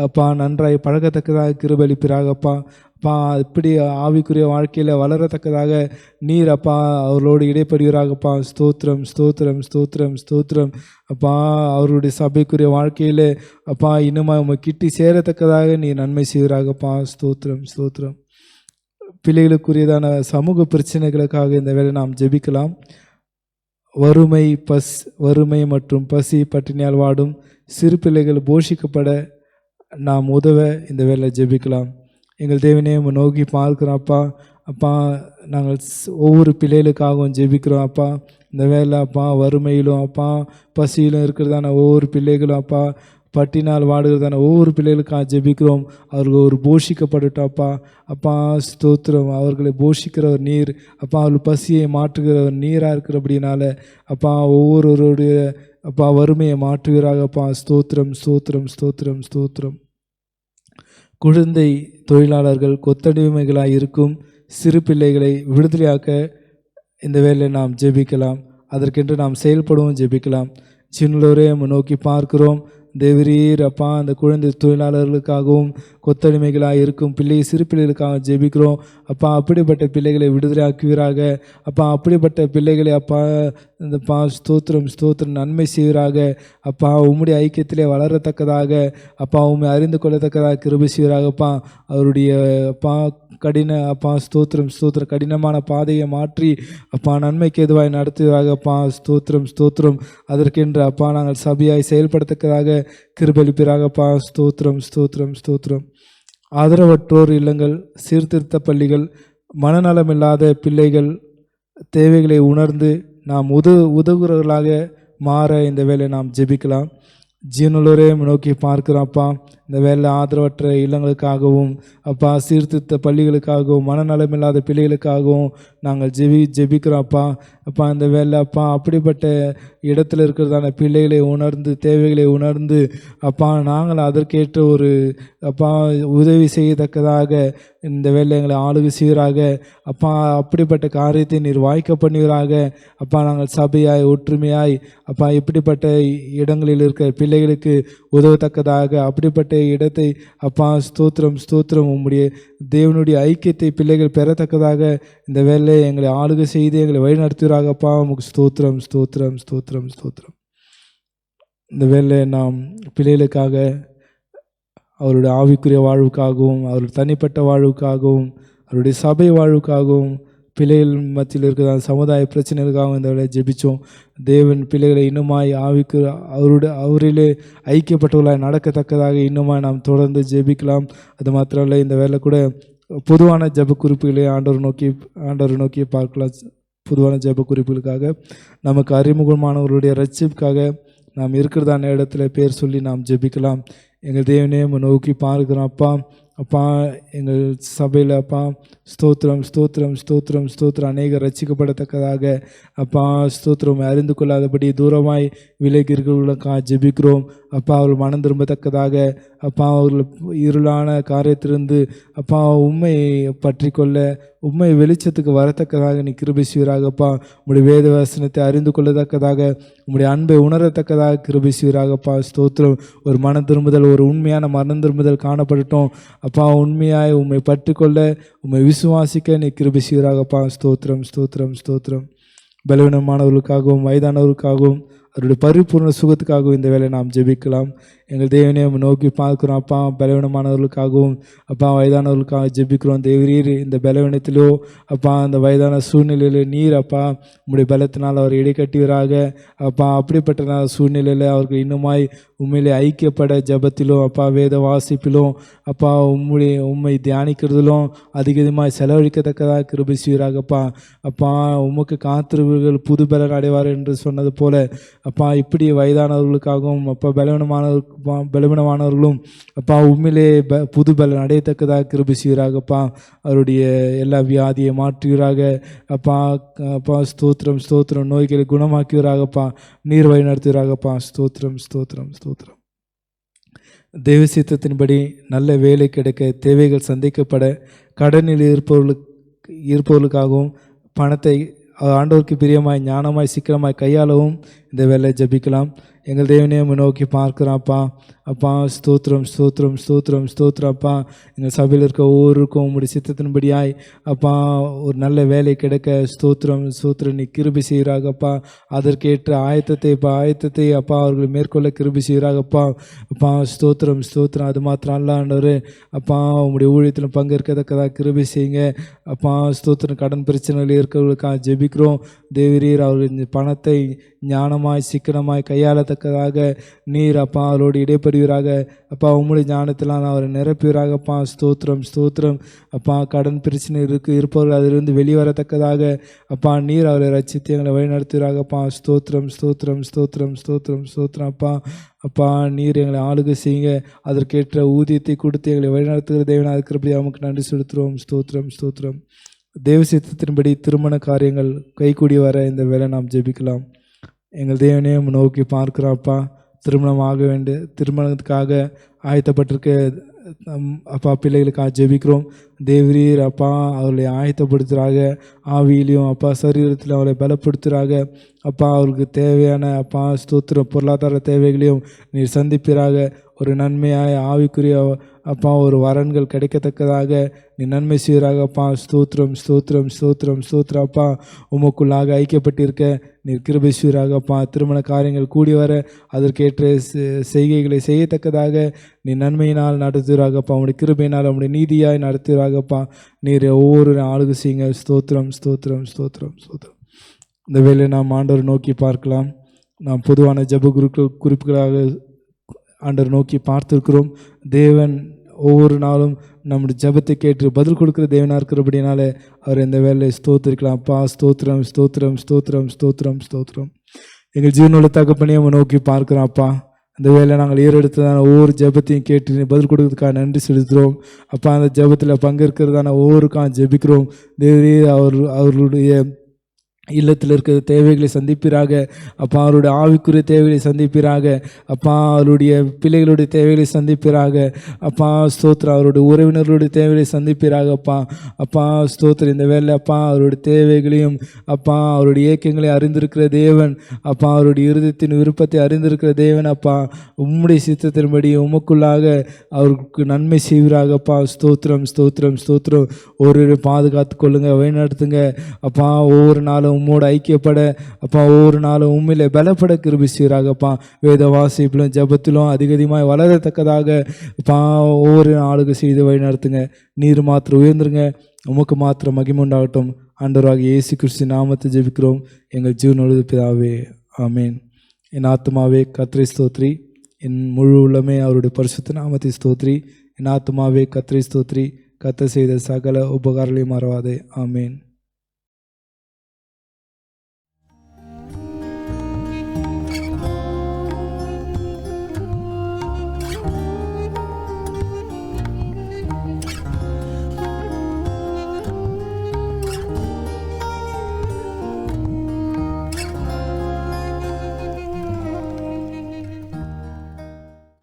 அப்பா நன்றாய் பழகத்தக்கதாக கிருபளிப்பீராகப்பா. அப்பா இப்படி ஆவிக்குரிய வாழ்க்கையில் வளரத்தக்கதாக நீர் அப்பா அவர்களோடு இடைப்படுகிறாகப்பா. ஸ்தோத்திரம் ஸ்தோத்திரம் ஸ்தோத்திரம் ஸ்தோத்திரம். அப்பா அவர்களுடைய சபைக்குரிய வாழ்க்கையில் அப்பா இன்னுமா உம்மை கிட்டி சேரத்தக்கதாக நீ நன்மை செய்கிறாகப்பா. ஸ்தோத்திரம் ஸ்தோத்திரம். பிள்ளைகளுக்குரியதான சமூக பிரச்சனைகளுக்காக இந்த வேளை நாம் ஜெபிக்கலாம். வறுமை மற்றும் பசி பட்டினியால் வாடும் சிறு பிள்ளைகள் போஷிக்கப்பட நாம் உதவ இந்த வேளை ஜெபிக்கலாம். எங்கள் தேவனே நோக்கி பார்க்கிறோம் அப்பா. அப்பா நாங்கள் ஒவ்வொரு பிள்ளைகளுக்காகவும் ஜெபிக்கிறோம் அப்பா. இந்த வேலை அப்பா வறுமையிலும் அப்பா பசியிலும் இருக்கிறதான ஒவ்வொரு பிள்ளைகளும் அப்பா, பட்டினால் வாடுகிறதான ஒவ்வொரு பிள்ளைகளுக்காக ஜெபிக்கிறோம். அவர்கள் ஒரு போஷிக்கப்படட்டும் அப்பா. அப்பா ஸ்தோத்திரம். அவர்களை போஷிக்கிறவர் நீர் அப்பா. அவர்கள் பசியை மாற்றுகிறவர் நீராக இருக்கிறபடினால அப்பா ஒவ்வொருவருடைய அப்பா வறுமையை மாற்றுகிறாகப்பா. ஸ்தோத்திரம் ஸ்தோத்திரம் ஸ்தோத்திரம் ஸ்தோத்திரம். குழந்தை தொழிலாளர்கள், கொத்தடிமைகளாக இருக்கும் சிறு பிள்ளைகளை விடுதலையாக்க இந்த வேளையில் நாம் ஜெபிக்கலாம். அதற்கென்று நாம் செயல்படவும் ஜெபிக்கலாம். சின்னலோரே நோக்கி பார்க்கிறோம். தேவரீர் அப்பா அந்த குழந்தை தொழிலாளர்களுக்காகவும் கொத்தடிமைகளாக இருக்கும் சிறு பிள்ளைகளுக்காக ஜெபிக்கிறோம் அப்பா. அப்படிப்பட்ட பிள்ளைகளை விடுதலையாக்குவீராக அப்பா. அப்படிப்பட்ட பிள்ளைகளை அப்பா இந்த ஸ்தோத்திரம் ஸ்தோத்திரம் நன்மை செய்வீராக அப்பா. உம்முடைய ஐக்கியத்திலே வளரத்தக்கதாக அப்பா, உம்மை அறிந்து கொள்ளத்தக்கதாக கிருபை செய்வீராகப்பா. அவருடைய அப்பா கடின அப்பா ஸ்தோத்திரம் ஸ்தோத்திரம் கடினமான பாதையை மாற்றி அப்பா நன்மைக்கு எதுவாய் நடத்துவீராகப்பா. ஸ்தோத்திரம் ஸ்தோத்திரம். அதற்கென்று அப்பா நாங்கள் சபையாய் செயல்படத்தக்கதாக கிருபளிப்பீராகப்பா. ஸ்தோத்திரம் ஸ்தோத்திரம் ஸ்தோத்திரம். ஆதரவற்றோர் இல்லங்கள், சீர்திருத்த பள்ளிகள், மனநலமில்லாத பிள்ளைகள் தேவைகளை உணர்ந்து நாம் உதவுகிறவர்களாக மாற இந்த வேளை நாம் ஜெபிக்கலாம். ஜீவனுள்ளவரே நோக்கி பார்க்கிறோம் அப்பா. இந்த வேலை ஆதரவற்ற இல்லங்களுக்காகவும் அப்பா, சீர்திருத்த பள்ளிகளுக்காகவும், மனநலமில்லாத பிள்ளைகளுக்காகவும் நாங்கள் ஜெபிக்கிறோம் அப்பா. அப்பா இந்த வேலை அப்பா, அப்படிப்பட்ட இடத்துல இருக்கிறதான பிள்ளைகளை உணர்ந்து, தேவைகளை உணர்ந்து அப்பா, நாங்கள் அதற்கேற்ற ஒரு அப்பா உதவி செய்யத்தக்கதாக இந்த வேலை எங்களை ஆளுகை செய்வீராக அப்பா. அப்படிப்பட்ட காரியத்தை நீர் வாய்க்க பண்ணுவீராக அப்பா. நாங்கள் சபையாய் ஒற்றுமையாய் அப்பா, இப்படிப்பட்ட இடங்களில் இருக்கிற பிள்ளைகளுக்கு உதவத்தக்கதாக அப்படிப்பட்ட இடத்தை அப்பா, ஸ்தோத்திரம் ஸ்தோத்திரம், உம்முடைய தேவனுடைய ஐக்கியத்தை பிள்ளைகள் பெறத்தக்கதாக இந்த வேலையை எங்களை ஆளுகை செய்து எங்களை வழிநடத்துவீராக அப்பா. உமக்கு ஸ்தோத்திரம் ஸ்தோத்திரம் ஸ்தோத்திரம் ஸ்தோத்திரம். இந்த வேலை நாம் பிள்ளைகளுக்காக, அவருடைய ஆவிக்குரிய வாழ்வுக்காகவும், அவருடைய தனிப்பட்ட வாழ்வுக்காகவும், அவருடைய சபை வாழ்வுக்காகவும், பிள்ளைகள் மத்தியில் இருக்கிற சமுதாய பிரச்சனைகளுக்காகவும் இந்த வேலையை ஜெபித்தோம். தேவன் பிள்ளைகளை இன்னுமாய் ஆவிக்கு அவரிலே ஐக்கியப்பட்டவர்களாய் நடக்கத்தக்கதாக இன்னுமாய் நாம் தொடர்ந்து ஜெபிக்கலாம். அது மாத்திரமல்ல, இந்த வேலை கூட பொதுவான ஜெப குறிப்புகளை ஆண்டவர் நோக்கி பார்க்கலாம். பொதுவான ஜெப குறிப்புகளுக்காக, நமக்கு அறிமுகமானவர்களுடைய ரட்சிப்புக்காக நாம் இருக்கிறதான இடத்துல பேர் சொல்லி நாம் ஜெபிக்கலாம். எங்கள் தேவனே நோக்கி பார்க்கிறோம் அப்பா. அப்பா எங்கள் சபையில் அப்பா, ஸ்தோத்திரம் ஸ்தோத்திரம் ஸ்தோத்திரம் ஸ்தோத்திரம், அநேக ரட்சிக்கப்படத்தக்கதாக அப்பா, ஸ்தோத்திரம் அறிந்து கொள்ளாதபடி தூரமாய் விலகி இருக்கிறவர்களுக்காக ஜெபிக்கிறோம் அப்பா. அவர்கள் மனம் திரும்பத்தக்கதாக அப்பா, அவர்கள் இருளான காரியத்திலிருந்து அப்பா உண்மை பற்றி கொள்ள, உண்மை வெளிச்சத்துக்கு வரத்தக்கதாக நீ கிருபை செய்வீராகப்பா. உம்முடைய வேத வசனத்தை அறிந்து கொள்ளத்தக்கதாக, உம்முடைய அன்பை உணரத்தக்கதாக கிருபை செய்வீராகப்பா. ஸ்தோத்திரம். ஒரு மன திரும்புதல், ஒரு உண்மையான மனம் திரும்புதல் காணப்படட்டும் அப்பா. உண்மையாய் உம்மை பற்றி கொள்ள, உம்மை விசுவாசிக்க நீ கிருபை செய்வீராகப்பா. ஸ்தோத்திரம் ஸ்தோத்திரம் ஸ்தோத்திரம். பலவீனமானவர்களுக்காகவும், வயதானவர்களுக்காகவும், அவருடைய பரிபூர்ண சுகத்துக்காகவும் இந்த வேலை நாம் ஜெபிக்கலாம். எங்கள் தேவனே நோக்கி பார்க்குறோம் அப்பா. பலவீனமானவர்களுக்காகவும் அப்பா, வயதானவர்களுக்காக ஜெபிக்கிறோம். தேவரீர் இந்த பலவீனத்திலோ அப்பா, அந்த வயதான சூழ்நிலையில் நீர் அப்பா உம்முடைய பலத்தினால் அவர் இடைக்கட்டுவீராக அப்பா. அப்படிப்பட்ட சூழ்நிலையில் அவர்கள் இன்னுமாய் உண்மையிலே ஐக்கியப்பட ஜெபத்திலும் அப்பா, வேத வாசிப்பிலும் அப்பா, உம்மை தியானிக்கிறதிலும் அதிகமாக செலவழிக்கத்தக்கதாக கிருபை செய்வீராகப்பா. அப்பா, உமக்கு காத்திருவர்கள் புது பலன் அடைவார் என்று சொன்னது போல அப்பா, இப்படி வயதானவர்களுக்காகவும் அப்பா, பலவீனமானவர்களும் அப்பா உண்மையிலே புது பலன் அடையத்தக்கதாக கிருபை செய்வீராகப்பா. அவருடைய எல்லா வியாதியை மாற்றுவீராக அப்பா. அப்பா ஸ்தோத்திரம் ஸ்தோத்திரம். நோய்களை குணமாக்குவீராகப்பா. நீர் வழி நடத்துவீராகப்பா. ஸ்தோத்திரம் ஸ்தோத்திரம் ஸ்தோத்திரம். தெய்வ சித்தத்தின்படி நல்ல வேலை கிடைக்க, தேவைகள் சந்திக்கப்பட, கடனில் இருப்பவர்களுக்காகவும் பணத்தை ஆண்டவருக்கு பிரியமாய் ஞானமாய் சிக்கனமாய் கையாளவும் இந்த வேலை ஜபிக்கலாம். எங்கள் தேவனே நோக்கி பார்க்குறோம் அப்பா. அப்பா ஸ்தோத்திரம் ஸ்தோத்திரம் ஸ்தோத்திரம் ஸ்தோத்திரம் அப்பா. எங்கள் சபையில் இருக்க ஒவ்வொருக்கும் உங்களுடைய சித்தத்தின்படியாய் அப்பா ஒரு நல்ல வேலை கிடைக்க ஸ்தோத்திரம் ஸ்தோத்திரம் நீ கிருபை செய்கிறாகப்பா. அதற்கேற்ற ஆயத்தத்தை அப்பா அவர்கள் மேற்கொள்ள கிருபை செய்கிறாகப்பா. அப்பா ஸ்தோத்திரம் ஸ்தோத்திரம். அது மாத்திரம் அல்லாண்டவர் அப்பா உங்களுடைய ஊழியத்தில் பங்கேற்கத்தக்கதாக கிருபை செய்யுங்க அப்பா. ஸ்தோத்திரம். கடன் பிரச்சனைகள் இருக்கிறவர்களுக்காக ஜெபிக்கிறோம். தேவரீர் அவர்கள் பணத்தை ஞானமாய் சிக்கனமாய் கையாளத்தக்கதாக நீர் அப்பா அவரோடு இடைப்படுவீராக அப்பா. உம்முடைய ஞானத்திலாம் அவரை நிரப்புவீராகப்பா. ஸ்தோத்திரம் ஸ்தோத்திரம் அப்பா. கடன் பிரச்சனை இருப்பவர்கள் அதிலிருந்து வெளிவரத்தக்கதாக அப்பா நீர் அவரை ரட்சித்து எங்களை வழிநடத்துவீராகப்பா. ஸ்தோத்திரம் ஸ்தோத்திரம் ஸ்தோத்திரம் ஸ்தோத்திரம் ஸ்தோத்திரம் அப்பா. அப்பா நீர் எங்களை ஆளுகை செய்யுங்க. அதற்கேற்ற ஊதியத்தை கொடுத்து எங்களை வழிநடத்துகிற தேவனாக இருக்கிறபடி அவனுக்கு நன்றி செலுத்துகிறோம். ஸ்தோத்திரம் ஸ்தோத்திரம். தேவ சித்தத்தின்படி திருமண காரியங்கள் கைகூடி வர இந்த வேலை நாம் ஜெபிக்கலாம். எங்கள் தேவனே நோக்கி பார்க்குறாப்பா. திருமணத்துக்காக ஆயத்தப்பட்டிருக்க அப்பா பிள்ளைகளுக்காக ஜெபிக்கிறோம். தேவரீர் அப்பா அவர்களை ஆயத்தப்படுத்துகிறாங்க. ஆவியிலையும் அப்பா சரீரத்தில் அவளை பலப்படுத்துகிறாங்க அப்பா. அவருக்கு தேவையான அப்பா ஸ்தோத்திர பொருளாதார தேவைகளையும் நீர் சந்திப்பீராக. ஒரு நன்மையாய் ஆவிக்குரிய அப்பா ஒரு வரன்கள் கிடைக்கத்தக்கதாக நீ நன்மை செய்கிறாக அப்பா. ஸ்தோத்திரம் ஸ்தோத்திரம் ஸ்தோத்திரம் ஸ்தோத்திரம் அப்பா. உமக்குள்ளாக ஐக்கியப்பட்டிருக்க நீர் கிருபை செய்கிறாகப்பா. திருமண காரியங்கள் கூடி வர அதற்கேற்ற செய்கைகளை செய்யத்தக்கதாக நீ நன்மையினால் நடத்துகிறாகப்பா. உங்களுடைய கிருபையினால் உங்களுடைய நீதியாய் நடத்துகிறாகப்பா. நீர் ஒவ்வொரு ஆளுகை செய்யுங்க. ஸ்தோத்திரம் ஸ்தோத்திரம் ஸ்தோத்திரம் ஸ்தோத்திரம். இந்த வேலையை நாம் ஆண்டவர் நோக்கி பார்க்கலாம். நாம் பொதுவான ஜெப குறிப்புகளாக ஆண்டவர் நோக்கி பார்த்துருக்கிறோம். தேவன் ஒவ்வொரு நாளும் நம்முடைய ஜெபத்தை கேட்டு பதில் கொடுக்குற தேவனாக இருக்கிறபடினால அவர் இந்த வேலையை ஸ்தோத்திரிக்கலாம். அப்பா ஸ்தோத்திரம் ஸ்தோத்திரம் ஸ்தோத்திரம் ஸ்தோத்திரம் ஸ்தோத்திரம். எங்கள் ஜீவனோட தகப்பனையும் நோக்கி பார்க்குறோம் அப்பா. அந்த வேலை நாங்கள் ஏறெடுத்ததான ஒவ்வொரு ஜெபத்தையும் கேட்டு பதில் கொடுக்கறதுக்காக நன்றி செலுத்துகிறோம். அப்பா, அந்த ஜெபத்தில் பங்கேற்கிறதான ஒவ்வொருக்காக ஜெபிக்கிறோம். தேவரே அவர்களுடைய இல்லத்தில் இருக்கிற தேவைகளை சந்திப்பீராக. அப்பா, அவருடைய ஆவிக்குரிய தேவைகளை சந்திப்பீராக. அப்பா, அவருடைய பிள்ளைகளுடைய தேவைகளை சந்திப்பீராக. அப்பா ஸ்தோத்திரம், அவருடைய உறவினர்களுடைய தேவைகளை சந்திப்பீராக. அப்பா ஸ்தோத்திரம், இந்த வேலை அப்பா அவருடைய தேவைகளையும் அப்பா அவருடைய இயக்கங்களை அறிந்திருக்கிற தேவன். அப்பா, அவருடைய இருதயத்தின் விருப்பத்தை அறிந்திருக்கிற தேவன். அப்பா, உம்முடைய சித்தத்தின்படி உமக்குள்ளாக அவருக்கு நன்மை செய்வீராக. அப்பா ஸ்தோத்திரம் ஸ்தோத்திரம் ஸ்தோத்திரம். ஒரு பாதுகாத்து கொள்ளுங்க, வழிநடத்துங்க. அப்பா, ஒவ்வொரு நாளும் உம்மோடு ஐக்கியப்பட அப்பா ஒவ்வொரு நாளும் உண்மையிலே பலப்பட கிருபை செய்கிறாங்கப்பா. வேத வாசிப்பிலும் ஜபத்திலும் அதிகமாய் வளரத்தக்கதாக அப்பா ஒவ்வொரு நாளுக்கு செய்து வழி நடத்துங்க. நீர் மாத்திரம் உயர்ந்துருங்க, உமக்கு மாத்திரம் மகிமை உண்டாகட்டும். ஆண்டவராக இயேசு கிறிஸ்து நாமத்தை ஜெபிக்கிறோம் எங்கள் ஜீவனுள்ள பிதாவே, ஆமேன். என் ஆத்துமாவே கர்த்தரை ஸ்தோத்ரி, என் முழு உள்ளமே அவருடைய பரிசுத்த நாமத்தை ஸ்தோத்ரி. என் ஆத்துமாவே கர்த்தரை ஸ்தோத்ரி, கர்த்தர் செய்த சகல உபகாரங்களையும் மறவாதே. ஆமேன்.